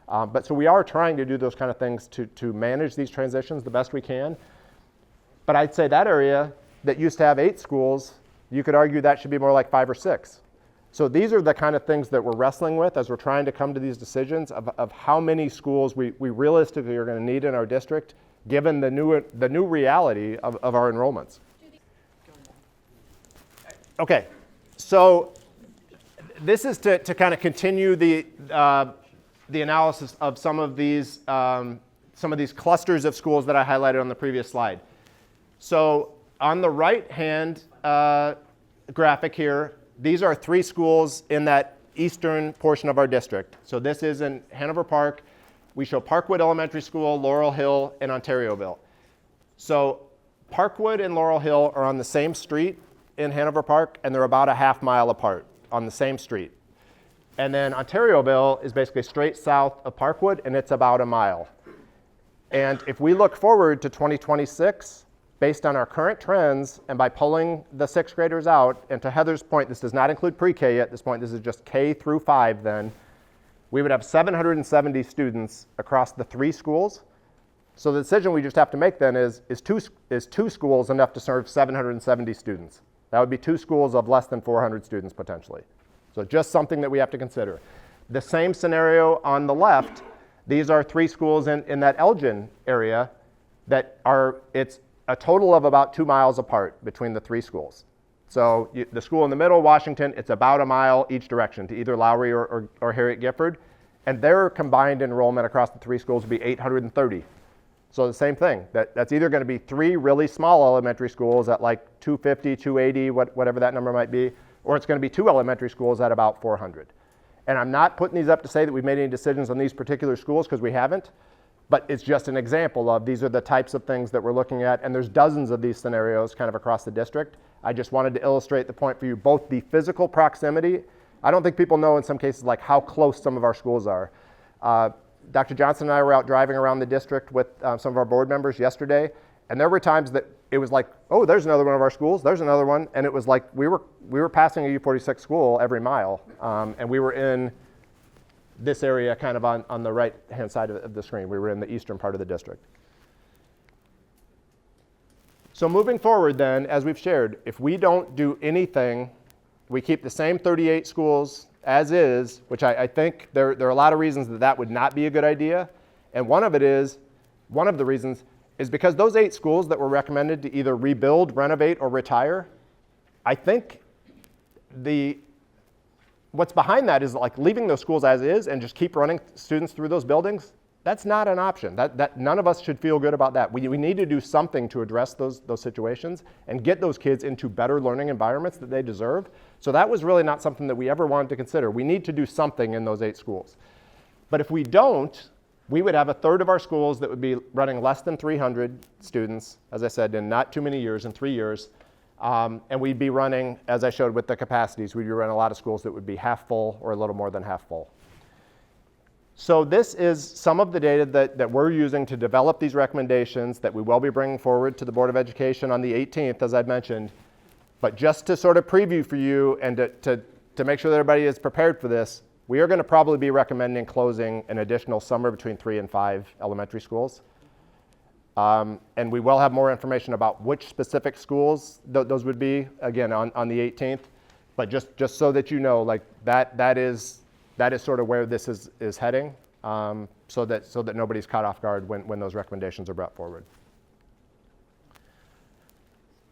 But so we are trying to do those kind of things to manage these transitions the best we can. But I'd say that area that used to have 8 schools, you could argue that should be more like 5 or 6. So these are the kind of things that we're wrestling with as we're trying to come to these decisions of how many schools we realistically are going to need in our district, given the new reality of our enrollments. Okay, so this is to kind of continue the analysis of some of these clusters of schools that I highlighted on the previous slide. So on the right-hand graphic here, these are 3 schools in that eastern portion of our district. So this is in Hanover Park. We show Parkwood Elementary School, Laurel Hill, and Ontarioville. So Parkwood and Laurel Hill are on the same street in Hanover Park, and they're about a half mile apart on the same street. And then Ontarioville is basically straight south of Parkwood, and it's about a mile. And if we look forward to 2026, based on our current trends, and by pulling the 6th graders out, and to Heather's point, this does not include pre-K at this point, this is just K through 5 then, we would have 770 students across the 3 schools. So the decision we just have to make then is 2 schools enough to serve 770 students? That would be 2 schools of less than 400 students potentially. So just something that we have to consider. The same scenario on the left, these are 3 schools in that Elgin area that it's a total of about 2 miles apart between the 3 schools. So the school in the middle, Washington, it's about a mile each direction to either Lowry or Harriet Gifford. And their combined enrollment across the 3 schools would be 830. So the same thing, that's either going to be 3 really small elementary schools at like 250, 280, whatever that number might be, or it's going to be 2 elementary schools at about 400. And I'm not putting these up to say that we've made any decisions on these particular schools because we haven't, but it's just an example of these are the types of things that we're looking at, and there's dozens of these scenarios kind of across the district. I just wanted to illustrate the point for you, both the physical proximity. I don't think people know in some cases like how close some of our schools are. Dr. Johnson and I were out driving around the district with some of our board members yesterday, and there were times that it was like, oh, there's another one of our schools, there's another one, and it was like we were passing a U-46 school every mile, and we were in this area kind of on the right-hand side of the screen. We were in the eastern part of the district. So moving forward then, as we've shared, if we don't do anything, we keep the same 38 schools as is, which I think there are a lot of reasons that would not be a good idea. And one of the reasons is because those 8 schools that were recommended to either rebuild, renovate, or retire, I think what's behind that is like leaving those schools as is and just keep running students through those buildings. That's not an option. That none of us should feel good about that. We need to do something to address those situations and get those kids into better learning environments that they deserve. So that was really not something that we ever wanted to consider. We need to do something in those 8 schools. But if we don't, we would have a third of our schools that would be running less than 300 students, as I said, in not too many years, in 3 years. And we'd be running, as I showed with the capacities, we'd be running a lot of schools that would be half full or a little more than half full. So this is some of the data that we're using to develop these recommendations that we will be bringing forward to the Board of Education on the 18th, as I've mentioned. But just to sort of preview for you and to make sure that everybody is prepared for this, we are going to probably be recommending closing an additional somewhere between 3 and 5 elementary schools. And we will have more information about which specific schools those would be, again, on the 18th. But just so that you know, like that is sort of where this is heading, so that nobody's caught off guard when those recommendations are brought forward.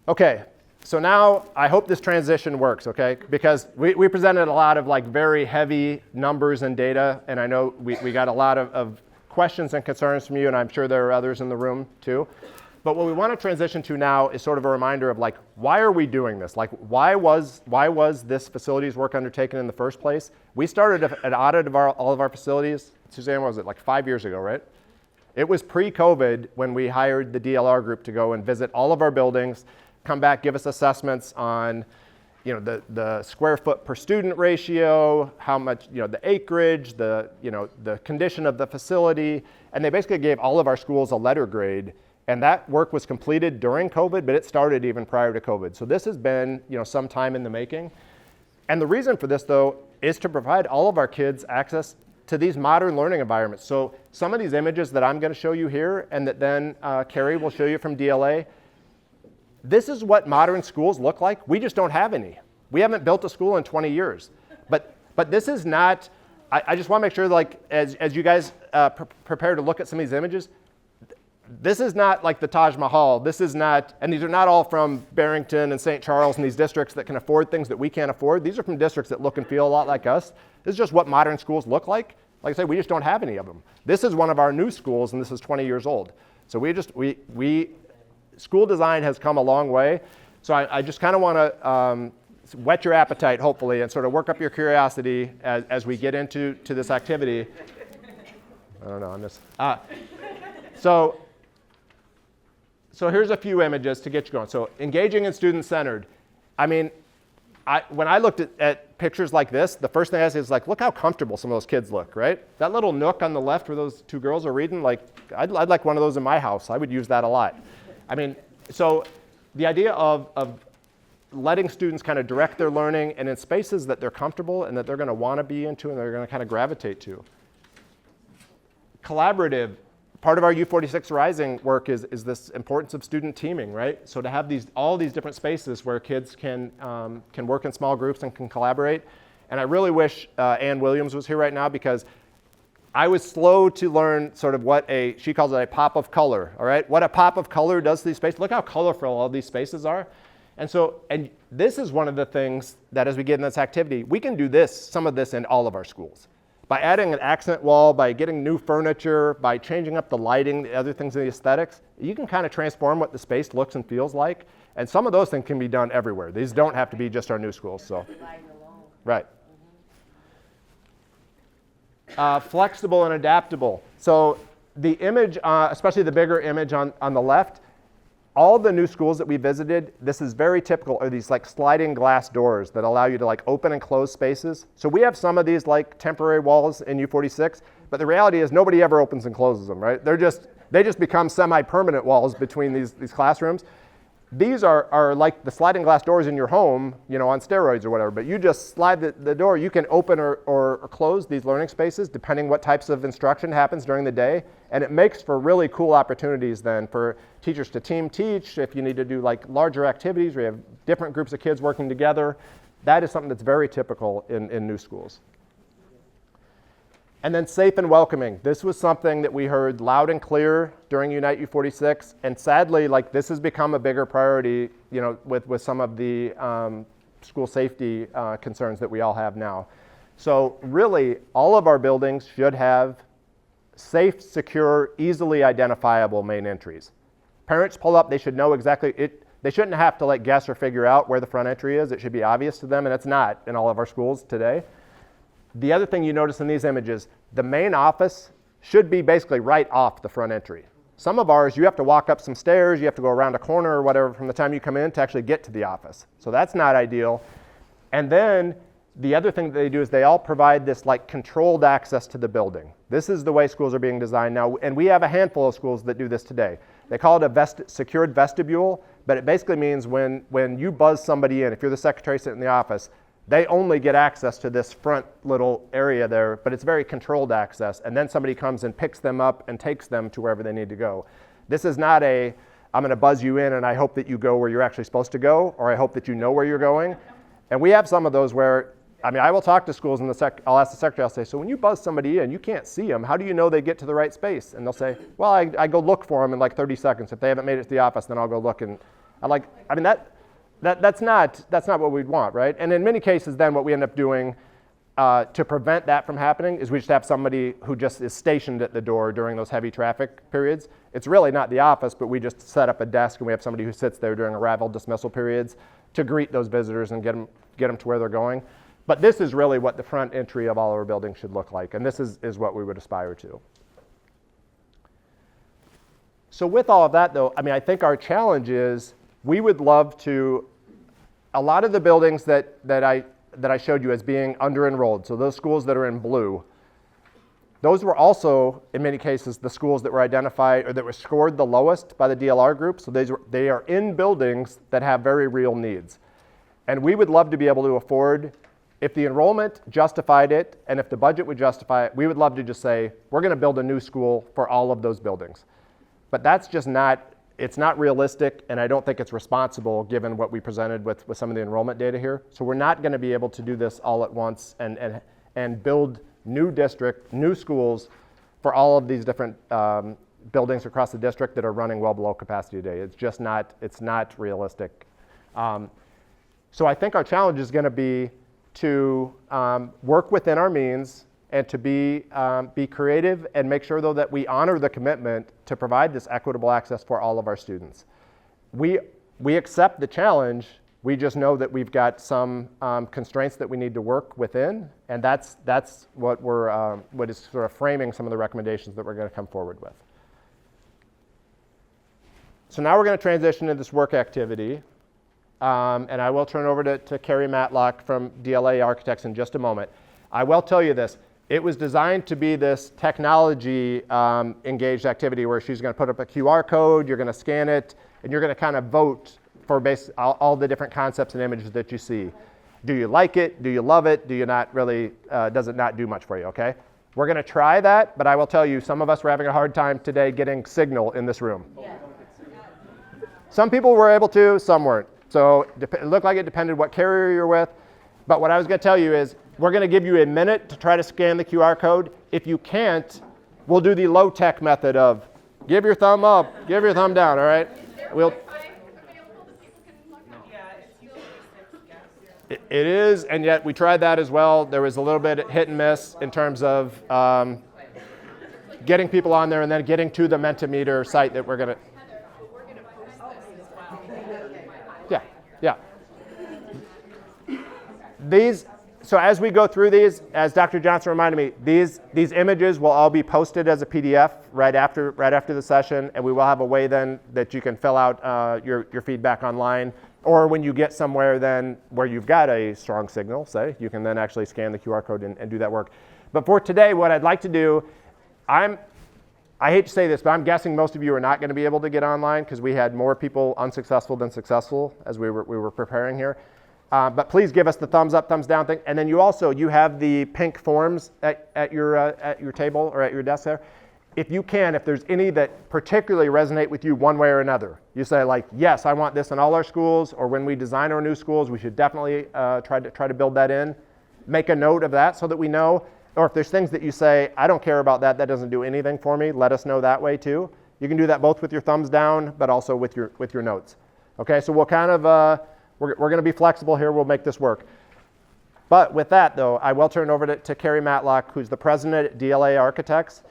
Okay, so now I hope this transition works, okay? Because we presented a lot of like very heavy numbers and data, and I know we got a lot of questions and concerns from you, and I'm sure there are others in the room too. But what we want to transition to now is sort of a reminder of like, why are we doing this? Like, why was this facilities work undertaken in the first place? We started an audit of all of our facilities, Suzanne, what was it, like 5 years ago, right? It was pre-COVID when we hired the DLR group to go and visit all of our buildings, come back, give us assessments on, you know, the square foot per student ratio, how much, you know, the acreage, the condition of the facility, and they basically gave all of our schools a letter grade. And that work was completed during COVID, but it started even prior to COVID. So this has been, you know, some time in the making. And the reason for this, though, is to provide all of our kids access to these modern learning environments. So some of these images that I'm going to show you here, and that then Carrie will show you from DLA, this is what modern schools look like. We just don't have any. We haven't built a school in 20 years. But this is not, I just want to make sure, like, as you guys prepare to look at some of these images, this is not like the Taj Mahal. This is not, and these are not all from Barrington and St. Charles and these districts that can afford things that we can't afford. These are from districts that look and feel a lot like us. This is just what modern schools look like. Like I say, we just don't have any of them. This is one of our new schools, and this is 20 years old. So school design has come a long way. So I just kind of want to whet your appetite, hopefully, and sort of work up your curiosity as we get into this activity. I don't know, I'm just, So here's a few images to get you going. So engaging and student-centered. I mean, when I looked at pictures like this, the first thing I said is like, look how comfortable some of those kids look, right? That little nook on the left where those 2 girls are reading, like, I'd like one of those in my house. I would use that a lot. I mean, so the idea of letting students kind of direct their learning and in spaces that they're comfortable and that they're going to want to be into and they're going to kind of gravitate to. Collaborative. Part of our U-46 Rising work is this importance of student teaming, right? So to have all these different spaces where kids can work in small groups and can collaborate. And I really wish Ann Williams was here right now, because I was slow to learn sort of she calls it a pop of color, all right? What a pop of color does to these spaces. Look how colorful all these spaces are. And this is one of the things that as we get in this activity, we can do some of this in all of our schools. By adding an accent wall, by getting new furniture, by changing up the lighting, the other things in the aesthetics, you can kind of transform what the space looks and feels like. And some of those things can be done everywhere. These don't have to be just our new schools. So, right. Flexible and adaptable. So the image, especially the bigger image on the left, all the new schools that we visited, this is very typical, are these like sliding glass doors that allow you to like open and close spaces. So we have some of these like temporary walls in U-46, but the reality is nobody ever opens and closes them, right? They just become semi-permanent walls between these classrooms. These are like the sliding glass doors in your home, you know, on steroids or whatever, but you just slide the door. You can open or close these learning spaces depending what types of instruction happens during the day. And it makes for really cool opportunities then for teachers to team teach. If you need to do like larger activities where you have different groups of kids working together, that is something that's very typical in new schools. And then safe and welcoming. This was something that we heard loud and clear during Unite U-46, and sadly, like this has become a bigger priority, you know, with some of the school safety concerns that we all have now. So really, all of our buildings should have safe, secure, easily identifiable main entries. Parents pull up, they should know exactly it. They shouldn't have to guess or figure out where the front entry is. It should be obvious to them, and it's not in all of our schools today. The other thing you notice in these images, the main office should be basically right off the front entry. Some of ours, you have to walk up some stairs, you have to go around a corner or whatever from the time you come in to actually get to the office. So that's not ideal. And then the other thing that they do is they all provide this controlled access to the building. This is the way schools are being designed now, and we have a handful of schools that do this today. They call it a secured vestibule, but it basically means when you buzz somebody in, if you're the secretary sitting in the office, they only get access to this front little area there, but it's very controlled access, and then somebody comes and picks them up and takes them to wherever they need to go. This is not I'm going to buzz you in and I hope that you go where you're actually supposed to go, or I hope that you know where you're going. And we have some of those where, I will talk to schools and I'll ask the secretary, I'll say, so when you buzz somebody in, you can't see them, how do you know they get to the right space? And they'll say, well, I go look for them in 30 seconds. If they haven't made it to the office, then I'll go look. And that's not what we'd want, right? And in many cases, then what we end up doing to prevent that from happening is we just have somebody who just is stationed at the door during those heavy traffic periods. It's really not the office, but we just set up a desk and we have somebody who sits there during arrival dismissal periods to greet those visitors and get them to where they're going. But this is really what the front entry of all our buildings should look like, and this is what we would aspire to. So with all of that, though, I think our challenge is we would love to, a lot of the buildings that I showed you as being under-enrolled, so those schools that are in blue, those were also, in many cases, the schools that were identified or that were scored the lowest by the DLR group. So they are in buildings that have very real needs. And we would love to be able to afford, if the enrollment justified it and if the budget would justify it, we would love to just say, we're going to build a new school for all of those buildings. But that's just not, it's not realistic, and I don't think it's responsible given what we presented with some of the enrollment data here. So we're not going to be able to do this all at once and build new schools for all of these different buildings across the district that are running well below capacity today. It's just not, it's not realistic. So I think our challenge is going to be to work within our means and to be creative and make sure, though, that we honor the commitment to provide this equitable access for all of our students. We accept the challenge. We just know that we've got some constraints that we need to work within, and that's what what is sort of framing some of the recommendations that we're going to come forward with. So now we're going to transition to this work activity, and I will turn over to Carrie Matlock from DLA Architects in just a moment. I will tell you this. It was designed to be this technology engaged activity where she's going to put up a QR code, you're going to scan it, and you're going to kind of vote for all the different concepts and images that you see. Do you like it? Do you love it? Do you not really, does it not do much for you, okay? We're going to try that, but I will tell you, some of us were having a hard time today getting signal in this room. Yeah. Some people were able to, some weren't. So it looked like it depended what carrier you're with. But what I was going to tell you is, we're going to give you a minute to try to scan the QR code. If you can't, we'll do the low-tech method of give your thumb up, give your thumb down, all right? It is, and yet we tried that as well. There was a little bit hit and miss in terms of getting people on there and then getting to the Mentimeter site that we're going to. Yeah. So as we go through these, as Dr. Johnson reminded me, these images will all be posted as a PDF right after the session, and we will have a way then that you can fill out your feedback online, or when you get somewhere then where you've got a strong signal, say, you can then actually scan the QR code and do that work. But for today, what I'd like to do, I hate to say this, but I'm guessing most of you are not going to be able to get online because we had more people unsuccessful than successful as we were preparing here. But please give us the thumbs up, thumbs down thing. And then you have the pink forms at your table or at your desk there. If you can, if there's any that particularly resonate with you one way or another, you say yes, I want this in all our schools, or when we design our new schools, we should definitely try to build that in. Make a note of that so that we know. Or if there's things that you say, I don't care about that doesn't do anything for me, let us know that way too. You can do that both with your thumbs down, but also with your notes. Okay, so we'll kind of, we're going to be flexible here. We'll make this work. But with that, though, I will turn over to Carrie Matlock, who's the president at DLA Architects.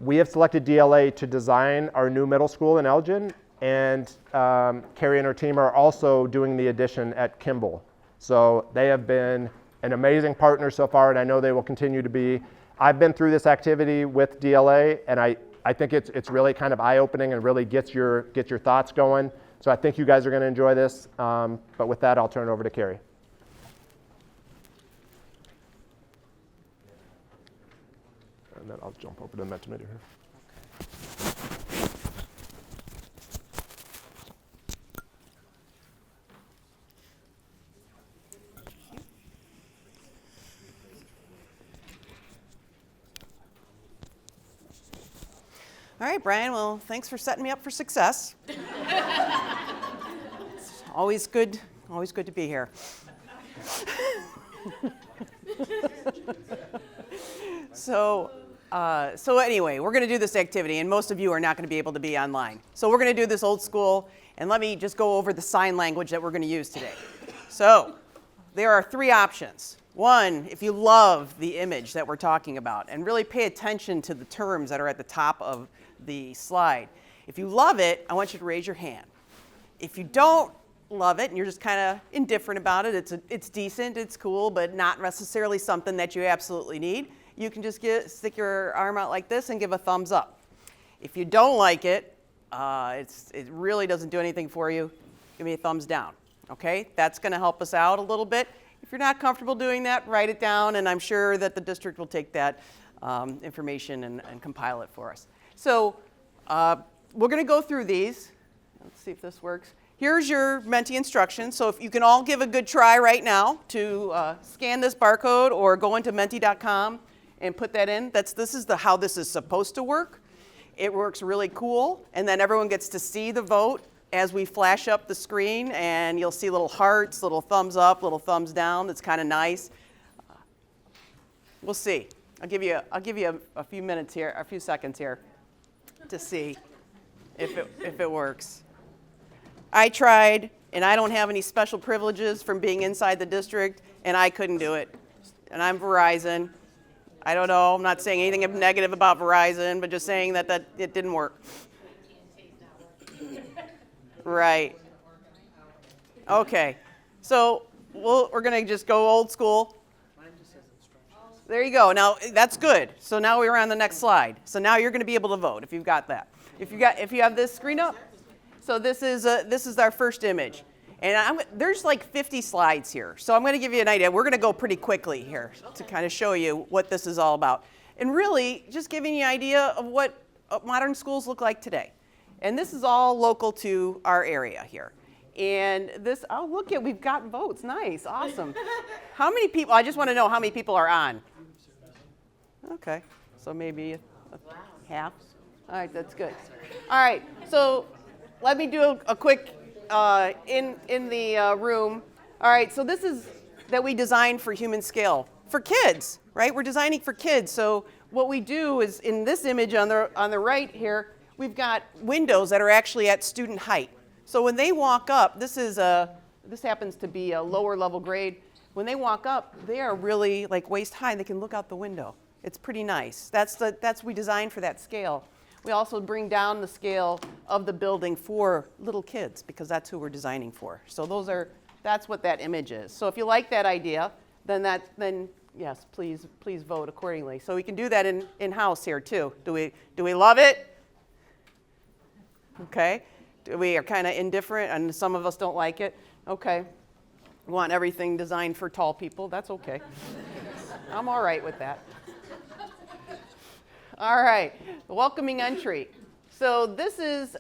we have selected DLA to design our new middle school in Elgin, and Carrie and her team are also doing the addition at Kimball. So they have been an amazing partner so far, and I know they will continue to be. I've been through this activity with DLA, and I think it's really kind of eye-opening and really gets your thoughts going. So I think you guys are going to enjoy this. But with that, I'll turn it over to Carrie. And then I'll jump over to the Mentimeter here. All right, Brian, well, thanks for setting me up for success. It's always good to be here. So anyway, we're going to do this activity, and most of you are not going to be able to be online. So we're going to do this old school, and let me just go over the sign language that we're going to use today. So there are 3 options. 1, if you love the image that we're talking about, and really pay attention to the terms that are at the top of the slide. If you love it, I want you to raise your hand. If you don't love it and you're just kind of indifferent about it, it's decent, it's cool, but not necessarily something that you absolutely need, you can just stick your arm out like this and give a thumbs up. If you don't like it, it really doesn't do anything for you, give me a thumbs down. Okay, that's going to help us out a little bit. If you're not comfortable doing that, write it down, and I'm sure that the district will take that information and compile it for us. So we're going to go through these. Let's see if this works. Here's your Menti instructions. So if you can all give a good try right now to scan this barcode or go into menti.com and put that in. This is how this is supposed to work. It works really cool, and then everyone gets to see the vote as we flash up the screen, and you'll see little hearts, little thumbs up, little thumbs down. It's kind of nice. We'll see. I'll give you a few minutes here, a few seconds here, to see if it works. I tried, and I don't have any special privileges from being inside the district, and I couldn't do it. And I'm Verizon. I don't know. I'm not saying anything negative about Verizon, but just saying that it didn't work. Right. Okay. So we're going to just go old school. There you go. Now that's good. So now we're on the next slide. So now you're going to be able to vote if you've got that. If you have this screen up. So this is our first image, and there's like 50 slides here. So I'm going to give you an idea. We're going to go pretty quickly here to kind of show you what this is all about, and really just giving you an idea of what modern schools look like today. And this is all local to our area here. And this, oh, look at, we've got votes. Nice, awesome. How many people, I just want to know how many people are on. Okay, so maybe half. All right, that's good. All right, so let me do a quick in the room. All right, so this is that we designed for human scale. For kids, right? We're designing for kids. So what we do is, in this image on the right here, we've got windows that are actually at student height. So when they walk up, this happens to be a lower level grade. When they walk up, they are really like waist high. They can look out the window. It's pretty nice. We designed for that scale. We also bring down the scale of the building for little kids because that's who we're designing for. So that's what that image is. So if you like that idea, then yes, please vote accordingly. So we can do that in-house here too. Do we love it? Okay. We are kind of indifferent, and some of us don't like it. Okay. We want everything designed for tall people. That's okay. I'm all right with that. All right. Welcoming entry. So this is,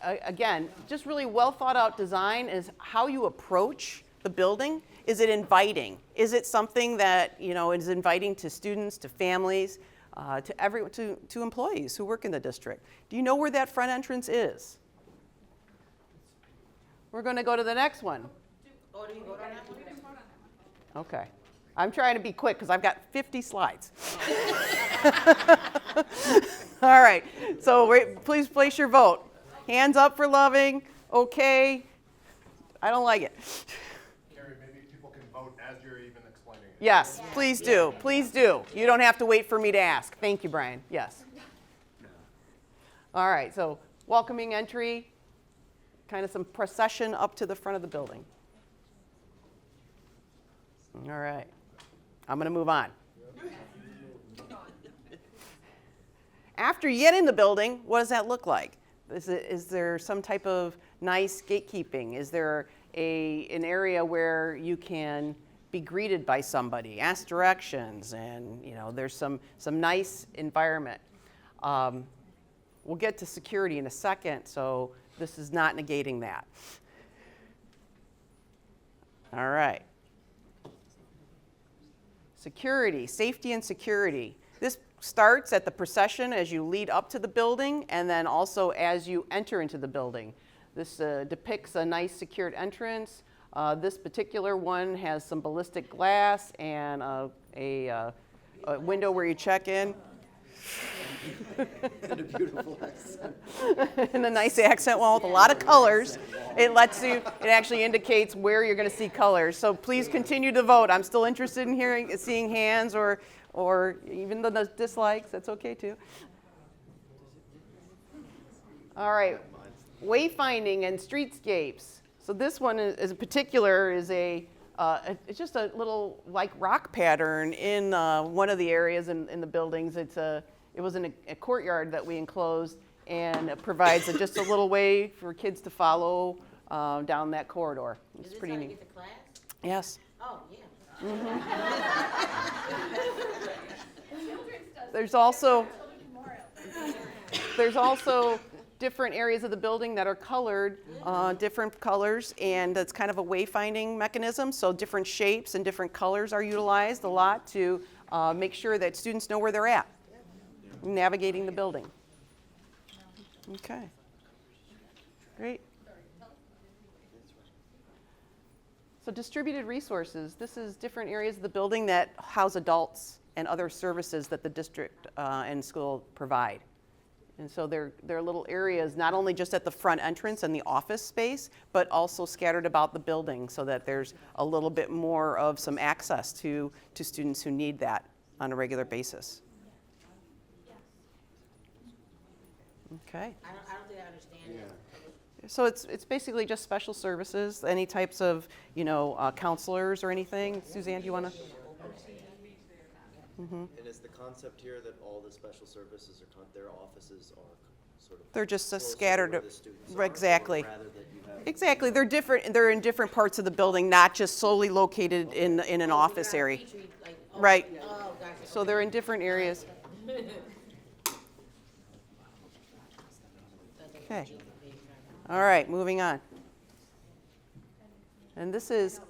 again, just really well thought out design is how you approach the building. Is it inviting? Is it something that, is inviting to students, to families, to employees who work in the district? Do you know where that front entrance is? We're going to go to the next one. Okay. I'm trying to be quick because I've got 50 slides. All right. So please place your vote. Hands up for loving. Okay. I don't like it. Carrie, maybe people can vote as you're even explaining Yes, please do. Please do. You don't have to wait for me to ask. Thank you, Brian. Yes. All right, so welcoming entry, kind of some procession up to the front of the building. All right, I'm going to move on. After you get in the building, what does that look like? Is there some type of nice gatekeeping? Is there an area where you can be greeted by somebody, ask directions, and there's some nice environment? We'll get to security in a second, so this is not negating that. All right. Security, safety and security. This starts at the procession as you lead up to the building, and then also as you enter into the building. This depicts a nice secured entrance. This particular one has some ballistic glass and a window where you check in. And a beautiful accent. And a nice accent wall with a lot of colors. It actually indicates where you're going to see colors. So please continue to vote. I'm still interested in seeing hands or even the dislikes. That's okay too. All right, wayfinding and streetscapes. So this one is in particular is it's just a little like rock pattern in one of the areas in the buildings. It was in a courtyard that we enclosed, and it provides just a little way for kids to follow down that corridor. It's pretty neat. Is this how you get to class? Yes. Oh, yeah. There's also different areas of the building that are colored, different colors, and it's kind of a wayfinding mechanism. So different shapes and different colors are utilized a lot to make sure that students know where they're at, navigating the building. Okay, great. So distributed resources. This is different areas of the building that house adults and other services that the district and school provide. And so they're little areas, not only just at the front entrance and the office space, but also scattered about the building so that there's a little bit more of some access to students who need that on a regular basis. Okay. I don't think I understand that. So it's basically just special services, any types of, counselors or anything. Suzanne, do you want to? And is the concept here that all the special services their offices are sort of They're just closer to scattered. where the students are, Exactly. rather than you have Exactly. They're different. They're in different parts of the building, not just solely located in an office area. Right. Oh, gotcha. So they're in different areas. Okay. All right, moving on. And this is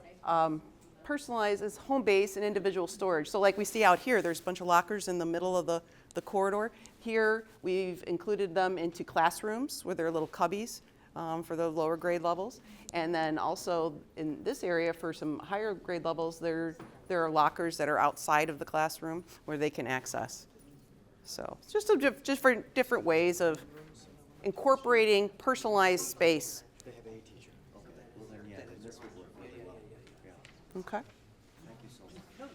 personalized as home base and individual storage. So like we see out here, there's a bunch of lockers in the middle of the corridor. Here, we've included them into classrooms where there are little cubbies for the lower grade levels. And then also in this area for some higher grade levels, there are lockers that are outside of the classroom where they can access. So it's just for different ways of incorporating personalized space. they have a teacher. Okay. Well then then this would work really well. Yeah. Okay. Thank you so much.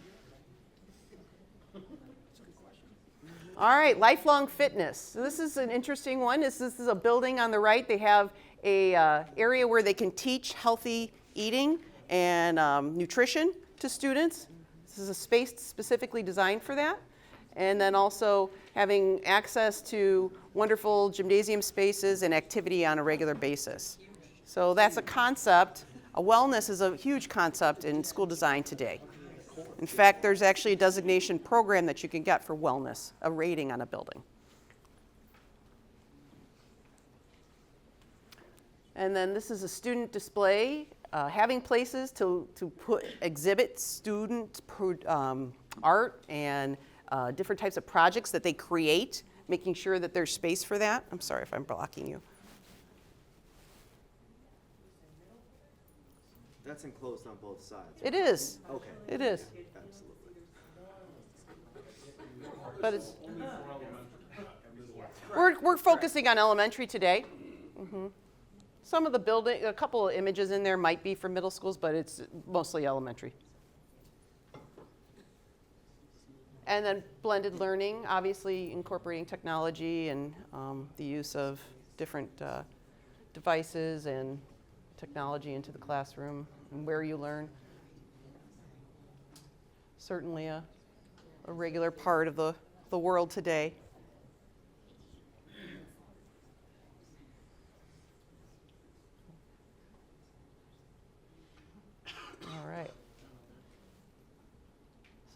All right, lifelong fitness. So this is an interesting one. This is a building on the right. They have a area where they can teach healthy eating and nutrition to students. This is a space specifically designed for that. And then also having access to wonderful gymnasium spaces and activity on a regular basis. So that's a concept. Wellness is a huge concept in school design today. In fact, there's actually a designation program that you can get for wellness, a rating on a building. And then this is a student display, having places to exhibit student art and different types of projects that they create, making sure that there's space for that. I'm sorry if I'm blocking you. That's enclosed on both sides. It is. Okay. It is. Absolutely. But it's. We're focusing on elementary today. Some of the building, a couple of images in there might be for middle schools, but it's mostly elementary. And then blended learning, obviously incorporating technology and the use of different devices and technology into the classroom and where you learn. Certainly a regular part of the world today. All right.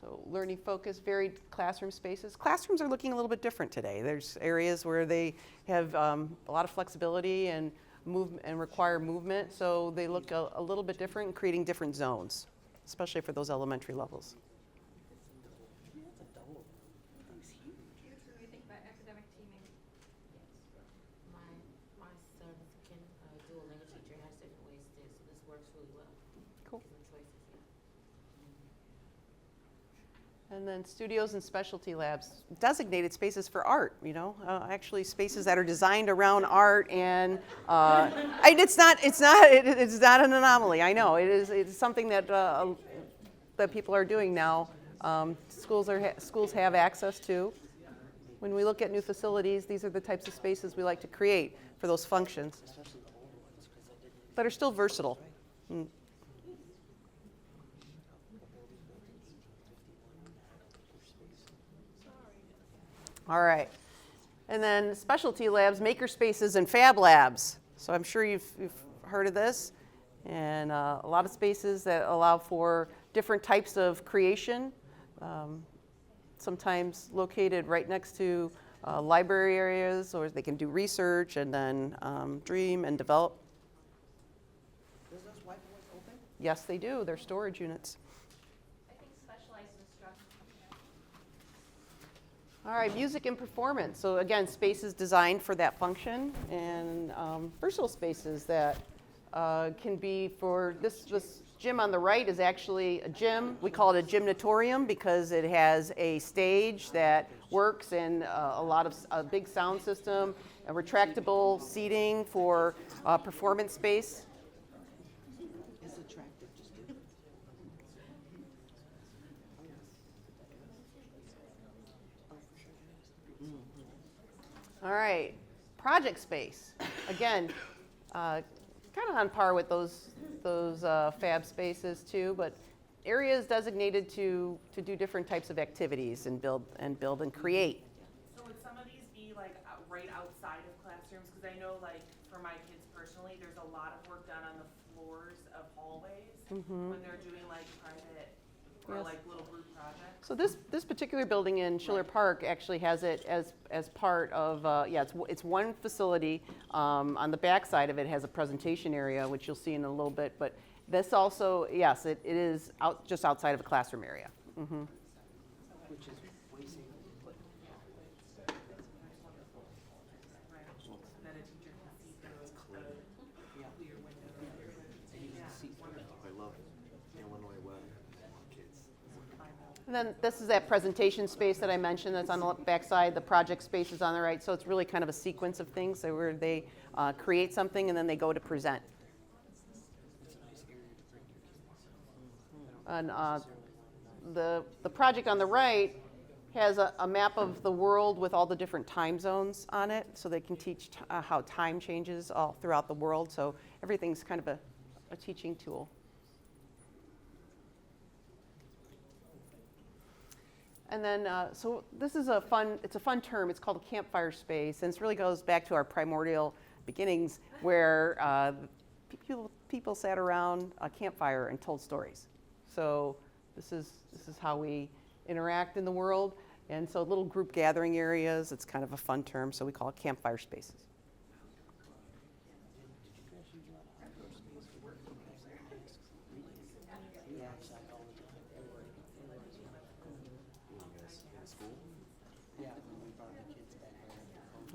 So learning focus, varied classroom spaces. Classrooms are looking a little bit different today. There's areas where they have a lot of flexibility and require movement, so they look a little bit different and creating different zones, especially for those elementary levels. My son can dual language teacher has different ways to, so this works really well. Cool. Different choices, yeah. And then studios and specialty labs, designated spaces for art, actually spaces that are designed around art and it's not an anomaly. I know it's something that people are doing now. Schools have access to. When we look at new facilities, these are the types of spaces we like to create for those functions that are still versatile. All right. And then specialty labs, maker spaces, and fab labs. So I'm sure you've heard of this. And a lot of spaces that allow for different types of creation, sometimes located right next to library areas, or they can do research and then dream and develop. Does those white boys open? Yes, they do. They're storage units. I think specialized instruction. All right, music and performance. So again, spaces designed for that function, and versatile spaces that can be for this gym on the right is actually a gym. We call it a gymnatorium because it has a stage that works and a big sound system, a retractable seating for performance space. It's attractive, just do it. All right, project space. Again, kind of on par with those fab spaces too, but areas designated to do different types of activities and build and create. So would some of these be like right outside of classrooms? Because I know like for my kids personally, there's a lot of work done on the floors of hallways when they're doing like private or Yes. like little group projects. So this particular building in Schiller Park actually has it as part of, it's one facility. On the back side of it has a presentation area, which you'll see in a little bit, but this also, yes, it is just outside of a classroom area. Which is way safer. Right. That a teacher can see through the clear window. And you can see, I love Illinois weather, kids. And then this is that presentation space that I mentioned that's on the back side. The project space is on the right, so it's really kind of a sequence of things so where they create something and then they go to present. And the project on the right has a map of the world with all the different time zones on it, so they can teach how time changes all throughout the world. So everything's kind of a teaching tool. And then, so this is it's a fun term. It's called a campfire space, and it really goes back to our primordial beginnings, where people sat around a campfire and told stories. So this is how we interact in the world. And so little group gathering areas, it's kind of a fun term, so we call it campfire spaces.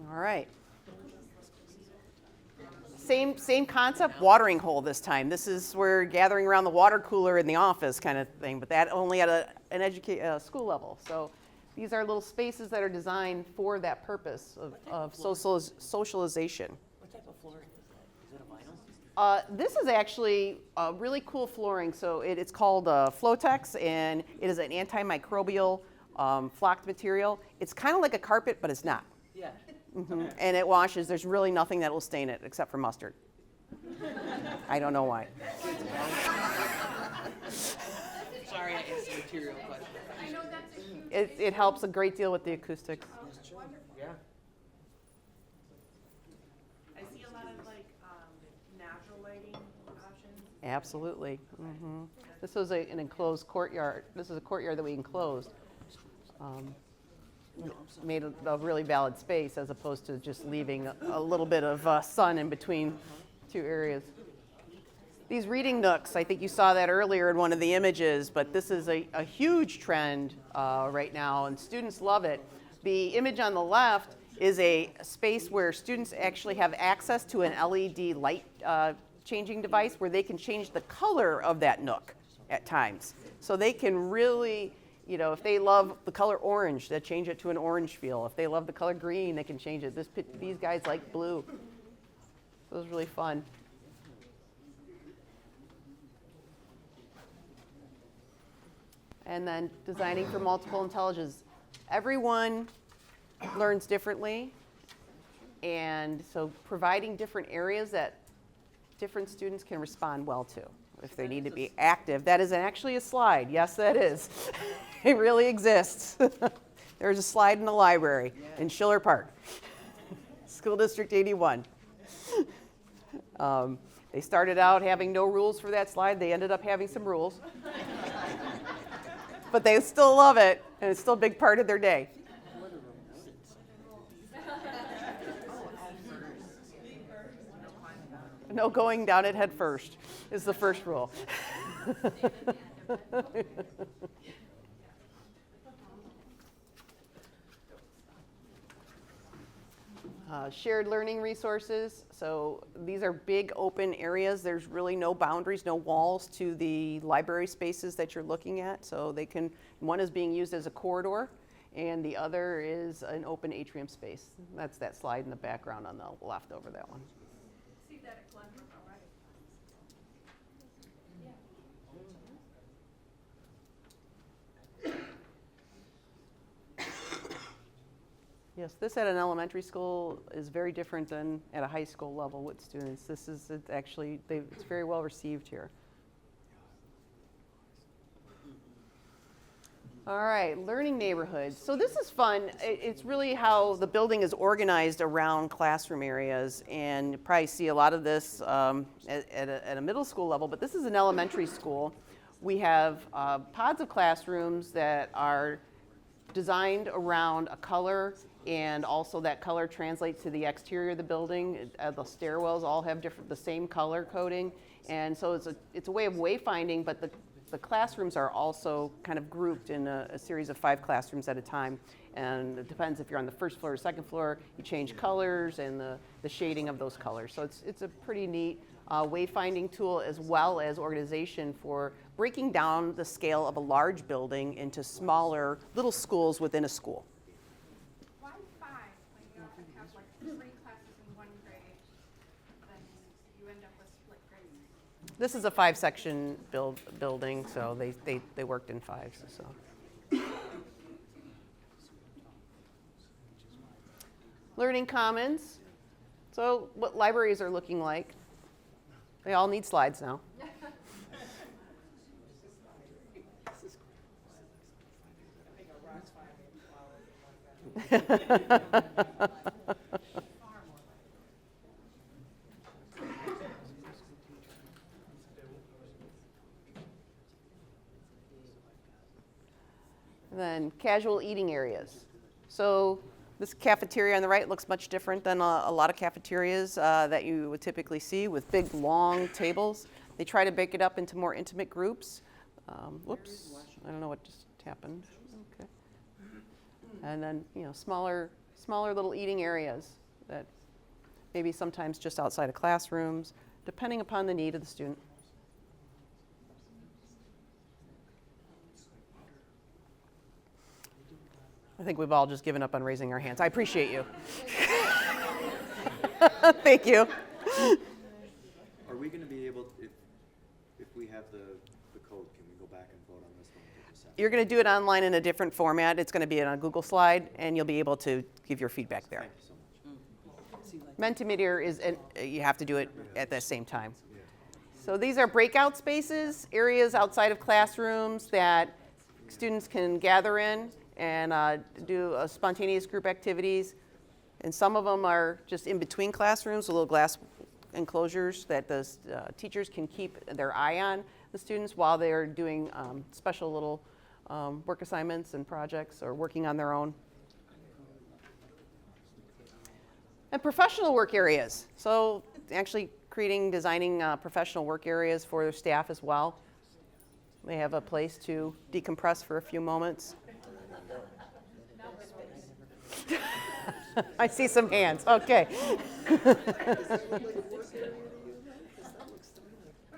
All right. Same concept, watering hole this time. This is where gathering around the water cooler in the office kind of thing, but that only at an school level. So these are little spaces that are designed for that purpose of socialization. What type of flooring is that? Is it a vinyl? This is actually really cool flooring. So it's called Flotex, and it is an antimicrobial flocked material. It's kind of like a carpet, but it's not. Yeah. And it washes. There's really nothing that will stain it except for mustard. I don't know why. Sorry, I asked the material question. It helps a great deal with the acoustics. Yeah. I see a lot of like natural lighting options. Absolutely. This was an enclosed courtyard. This is a courtyard that we enclosed. Made a really valid space as opposed to just leaving a little bit of sun in between two areas. These reading nooks, I think you saw that earlier in one of the images, but this is a huge trend right now, and students love it. The image on the left is a space where students actually have access to an LED light changing device where they can change the color of that nook at times. So they can really, you know, if they love the color orange, they change it to an orange feel. If they love the color green, they can change it. These guys like blue. So it was really fun. And then designing for multiple intelligence. Everyone learns differently, and so providing different areas that different students can respond well to if they need to be active. That is actually a slide. Yes, that is. It really exists. There's a slide in the library in Schiller Park, School District 81. They started out having no rules for that slide. They ended up having some rules. But they still love it, and it's still a big part of their day. No going down it head first is the first rule. Shared learning resources. So these are big open areas. There's really no boundaries, no walls to the library spaces that you're looking at. So they can, one is being used as a corridor, and the other is an open atrium space. That's that slide in the background on the left over that one. See that at Glenbrook already. Yes, this at an elementary school is very different than at a high school level with students. This is actually, it's very well received here. All right, learning neighborhoods. So this is fun. It's really how the building is organized around classroom areas, and you probably see a lot of this at a middle school level, but this is an elementary school. We have pods of classrooms that are designed around a color, and also that color translates to the exterior of the building. The stairwells all have the same color coding, and so it's a way of wayfinding, but the classrooms are also kind of grouped in a series of 5 classrooms at a time, and it depends if you're on the first floor or second floor. You change colors and the shading of those colors. So it's a pretty neat wayfinding tool, as well as organization for breaking down the scale of a large building into smaller little schools within a school. Why 5 when you have like 3 classes in one grade, then you end up with split grades? This is a 5-section building, so they worked in 5s. So. Learning Commons. So what libraries are looking like. They all need slides now. And then casual eating areas. So this cafeteria on the right looks much different than a lot of cafeterias that you would typically see, with big, long tables. They try to break it up into more intimate groups. Whoops, I don't know what just happened. Okay. And then, smaller little eating areas that maybe sometimes just outside of classrooms, depending upon the need of the student. I think we've all just given up on raising our hands. I appreciate you. Thank you. Are we going to be able, if we have the vote? Can we go back and vote on this one? Or just have- You're going to do it online in a different format. It's going to be in a Google slide, and you'll be able to give your feedback there. Thank you so much. Mentimeter is, you have to do it at the same time. So these are breakout spaces, areas outside of classrooms that students can gather in and do spontaneous group activities. And some of them are just in between classrooms, little glass enclosures that the teachers can keep their eye on the students while they're doing special little work assignments and projects or working on their own. And professional work areas. So actually designing professional work areas for their staff as well. They have a place to decompress for a few moments. I see some hands. Okay. What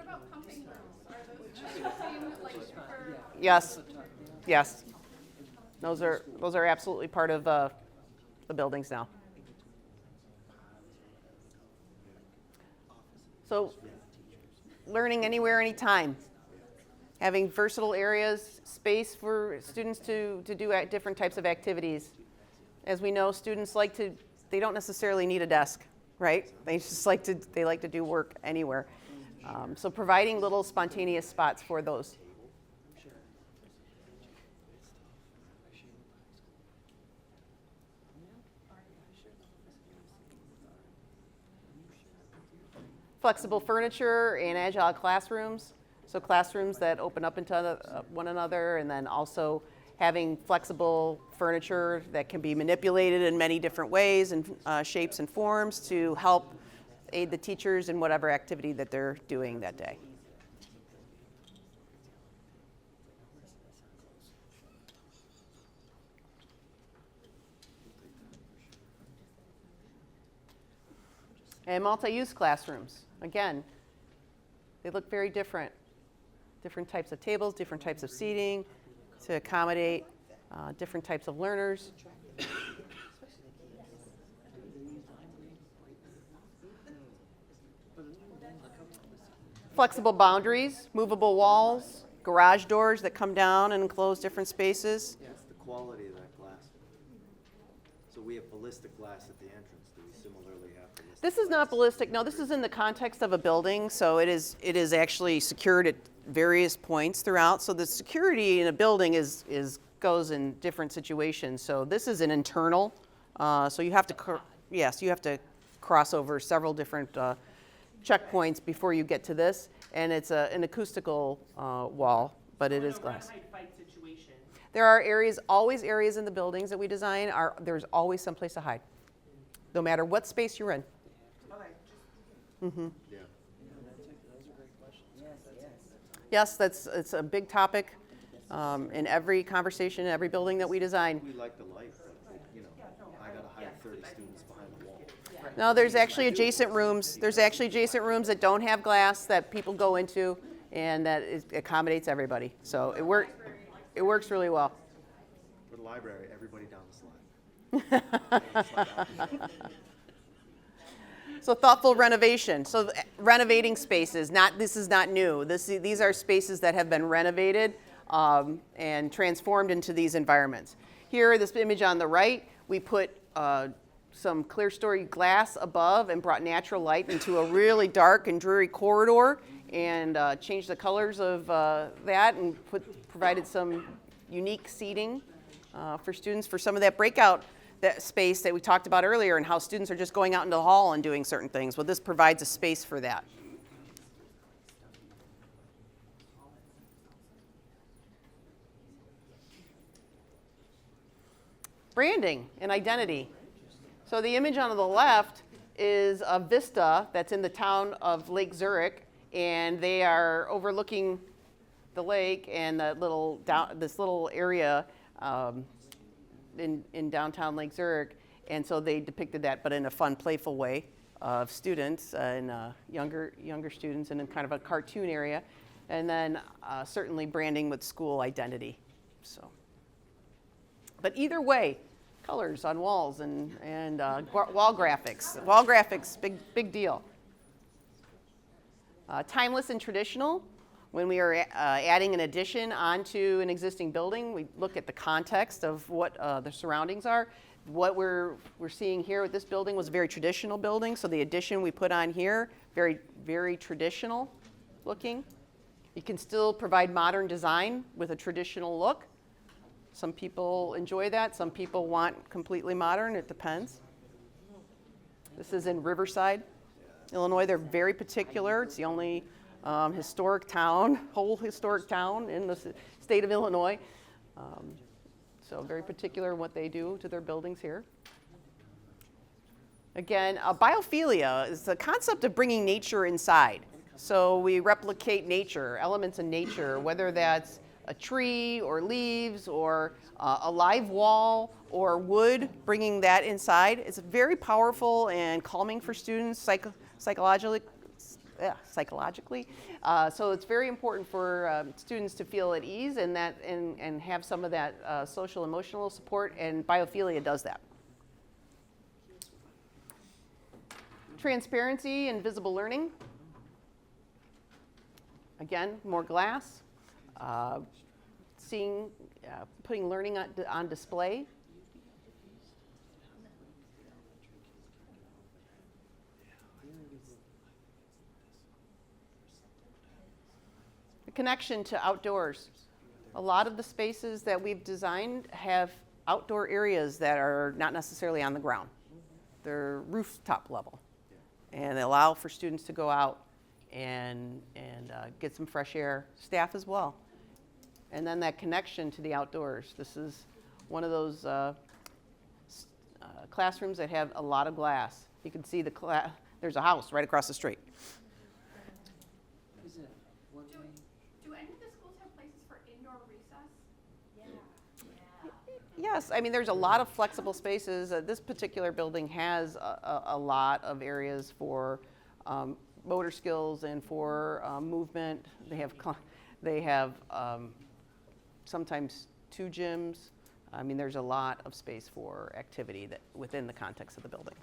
about pumping rooms? Are those the same, like, for Yes. Yes. Those are absolutely part of the buildings now. So, learning anywhere, anytime. Having versatile areas, space for students to do different types of activities. As we know, students they don't necessarily need a desk, right? They just like to do work anywhere. So providing little spontaneous spots for those. Flexible furniture and agile classrooms. So classrooms that open up into one another, and then also having flexible furniture that can be manipulated in many different ways and shapes and forms to help aid the teachers in whatever activity that they're doing that day. And multi-use classrooms. Again, they look very different. Different types of tables, different types of seating to accommodate different types of learners. Flexible boundaries, movable walls, garage doors that come down and enclose different spaces. What's the quality of that glass? So we have ballistic glass at the entrance. Do we similarly have ballistic? This is not ballistic. No, this is in the context of a building, so it is actually secured at various points throughout. So the security in a building goes in different situations. So this is an internal. So you have to you have to cross over several different checkpoints before you get to this, and it's an acoustical wall, but it is glass. Fight situation. There are always areas in the buildings that we design. There's always some place to hide, no matter what space you're in. Okay. Yeah. Yes, it's a big topic in every conversation, in every building that we design. We like the light, but I gotta hide 30 students behind the wall. No, there's actually adjacent rooms. There's actually adjacent rooms that don't have glass that people go into, and that accommodates everybody. So it works really well. For the library, everybody down the slide. So thoughtful renovation. So renovating spaces. This is not new. These are spaces that have been renovated and transformed into these environments. Here, this image on the right, we put some clear story glass above and brought natural light into a really dark and dreary corridor, and changed the colors of that, and provided some unique seating for students for some of that breakout space that we talked about earlier, and how students are just going out into the hall and doing certain things. Well, this provides a space for that. Branding and identity. So the image on the left is a vista that's in the town of Lake Zurich, and they are overlooking the lake and this little area in downtown Lake Zurich, and so they depicted that, but in a fun, playful way, of students and younger students, and in kind of a cartoon area, and then certainly branding with school identity. So, but either way, colors on walls and wall graphics. Wall graphics, big deal. Timeless and traditional. when we are adding an addition onto an existing building, we look at the context of what the surroundings are. What we're seeing here with this building was a very traditional building, so the addition we put on here, very, very traditional looking. You can still provide modern design with a traditional look. Some people enjoy that. Some people want completely modern. It depends. This is in Riverside, Illinois. They're very particular. It's the only historic town, whole historic town in the state of Illinois. So very particular in what they do to their buildings here. Again, biophilia is the concept of bringing nature inside. So we replicate nature, elements in nature, whether that's a tree or leaves or a live wall or wood, bringing that inside. It's very powerful and calming for students psychologically. So it's very important for students to feel at ease and have some of that social emotional support, and biophilia does that. Transparency and visible learning. Again, more glass. Putting learning on display. The connection to outdoors. A lot of the spaces that we've designed have outdoor areas that are not necessarily on the ground. They're rooftop level. And they allow for students to go out and get some fresh air, staff as well. And then that connection to the outdoors. This is one of those classrooms that have a lot of glass. You can see there's a house right across the street. Do any of the schools have places for indoor recess? Yes, I mean, there's a lot of flexible spaces. This particular building has a lot of areas for motor skills and for movement. They have sometimes 2 gyms. I mean, there's a lot of space for activity that within the context of the building.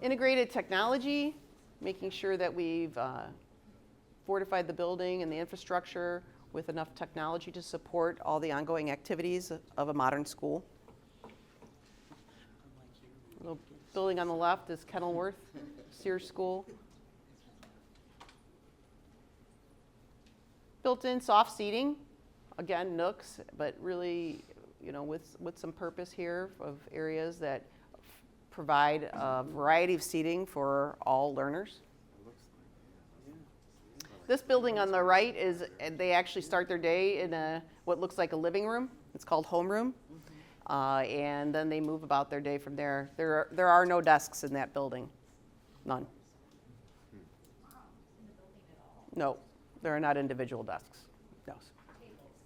Integrated technology, making sure that we've fortified the building and the infrastructure with enough technology to support all the ongoing activities of a modern school. The building on the left is Kenilworth Sears School. Built-in soft seating, again, nooks, but really, with some purpose here of areas that provide a variety of seating for all learners. This building on the right they actually start their day in what looks like a living room. It's called homeroom. And then they move about their day from there. There are no desks in that building, none. No. There are not individual desks. No.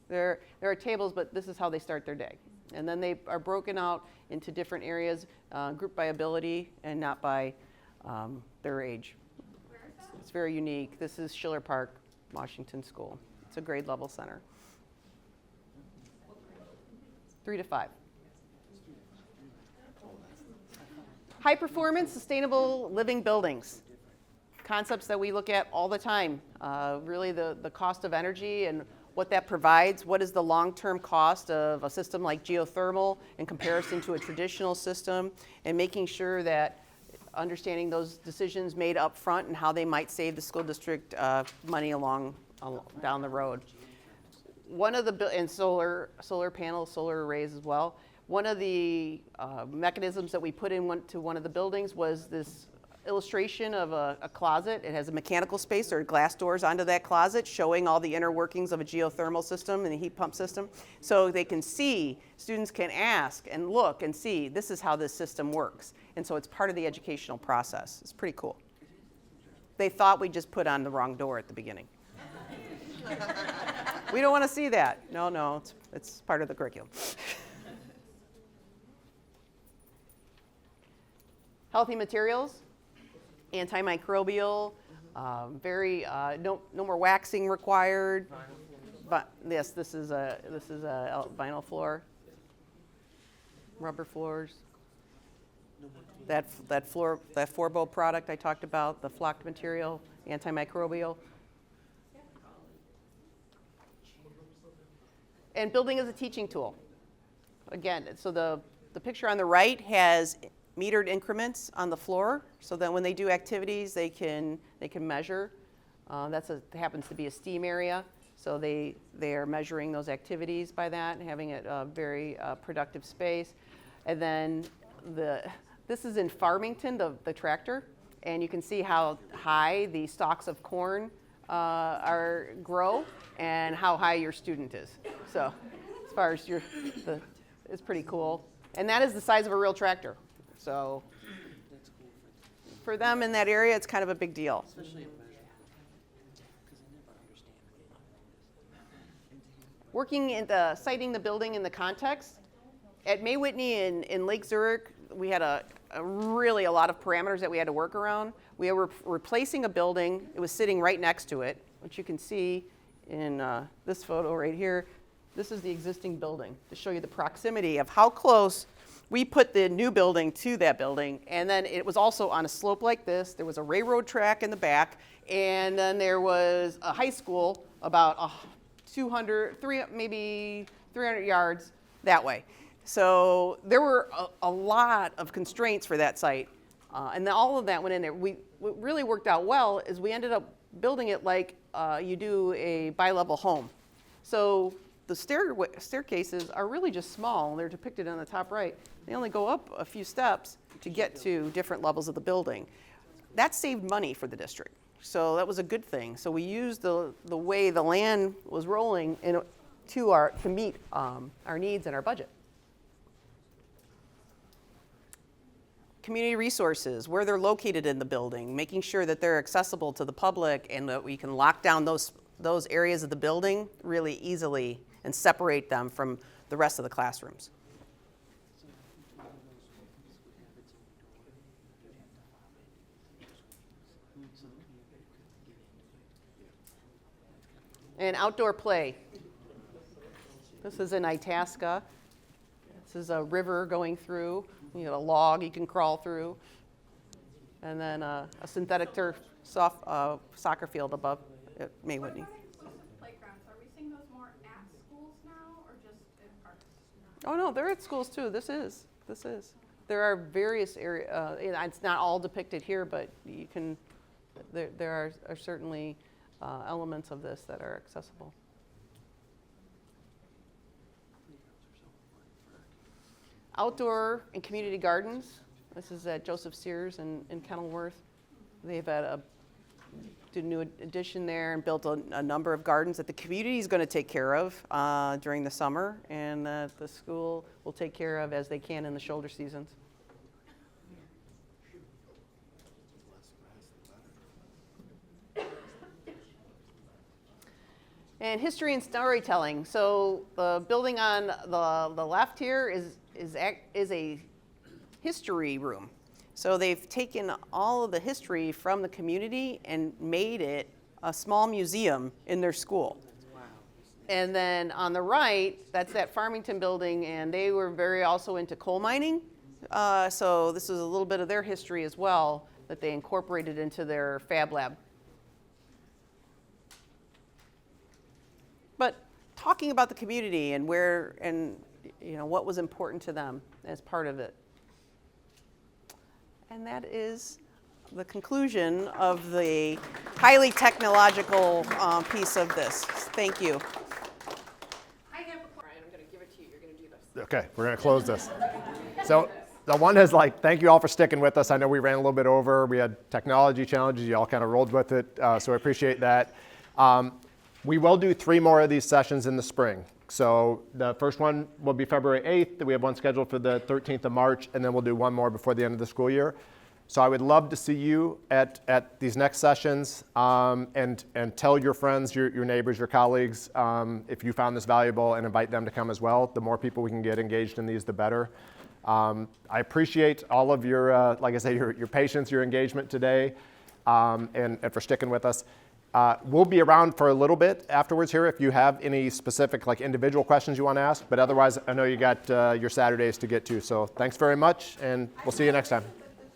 There are tables, but this is how they start their day. And then they are broken out into different areas, grouped by ability and not by their age. Where is that? It's very unique. This is Schiller Park, Washington School. It's a grade level center. 3 to 5. High performance, sustainable living buildings. Concepts that we look at all the time. Really the cost of energy and what that provides. What is the long-term cost of a system like geothermal in comparison to a traditional system, and making sure that understanding those decisions made up front and how they might save the school district money down the road. One of and solar panels, solar arrays as well. One of the mechanisms that we put into one of the buildings was this illustration of a closet. It has a mechanical space. There are glass doors onto that closet showing all the inner workings of a geothermal system and a heat pump system. So they can see, students can ask and look and see, this is how this system works. And so it's part of the educational process. It's pretty cool. They thought we just put on the wrong door at the beginning. We don't want to see that. No, it's part of the curriculum. Healthy materials. Antimicrobial, no more waxing required. But yes, this is a vinyl floor, rubber floors. That Forbo product I talked about, the flocked material, antimicrobial. And building as a teaching tool. Again, so the picture on the right has metered increments on the floor, so that when they do activities, they can measure. That happens to be a STEAM area, so they are measuring those activities by that and having it a very productive space. And then this is in Farmington, the tractor, and you can see how high the stalks of corn grow and how high your student is. So as far as it's pretty cool. And that is the size of a real tractor. So for them in that area, it's kind of a big deal. Especially in measurement, because I never understand what Working in citing the building in the context. At May Whitney in Lake Zurich, we had a lot of parameters that we had to work around. We were replacing a building. It was sitting right next to it, which you can see in this photo right here. This is the existing building to show you the proximity of how close we put the new building to that building. And then it was also on a slope like this. There was a railroad track in the back, and then there was a high school about 300 yards that way. So there were a lot of constraints for that site. And then all of that went in there. What really worked out well is we ended up building it like you do a bi-level home. So the staircases are really just small. They're depicted on the top right. They only go up a few steps to get to different levels of the building. That saved money for the district. So that was a good thing. So we used the way the land was rolling to meet our needs and our budget. Community resources, where they're located in the building, making sure that they're accessible to the public and that we can lock down those areas of the building really easily and separate them from the rest of the classrooms. And outdoor play. This is in Itasca. This is a river going through. You got a log you can crawl through. And then a synthetic turf soccer field above at May Whitney. Playgrounds, are we seeing those more at schools now or just in parks? Oh no, they're at schools too. This is. There are various areas. It's not all depicted here, but you can. There are certainly elements of this that are accessible. Outdoor and community gardens. This is at Joseph Sears in Kenilworth. They've had did a new addition there and built a number of gardens that the community is going to take care of during the summer, and the school will take care of as they can in the shoulder seasons. And history and storytelling. So the building on the left here is a history room. So they've taken all of the history from the community and made it a small museum in their school. Wow. And then on the right, that's that Farmington building, and they were very also into coal mining. So this is a little bit of their history as well that they incorporated into their fab lab. But talking about the community and what was important to them as part of it. And that is the conclusion of the highly technological piece of this. Thank you. I have a question. I'm going to give it to you. You're going to do this. Okay, we're going to close this. So the one is thank you all for sticking with us. I know we ran a little bit over. We had technology challenges. You all kind of rolled with it, so I appreciate that. We will do 3 more of these sessions in the spring. So the first one will be February 8th. We have one scheduled for the 13th of March, and then we'll do one more before the end of the school year. So I would love to see you at these next sessions, and tell your friends, your neighbors, your colleagues, if you found this valuable, and invite them to come as well. The more people we can get engaged in these, the better. I appreciate all of your, like I say, your patience, your engagement today, and for sticking with us. We'll be around for a little bit afterwards here if you have any specific individual questions you want to ask, but otherwise I know you got your Saturdays to get to. So thanks very much, and we'll see you next time.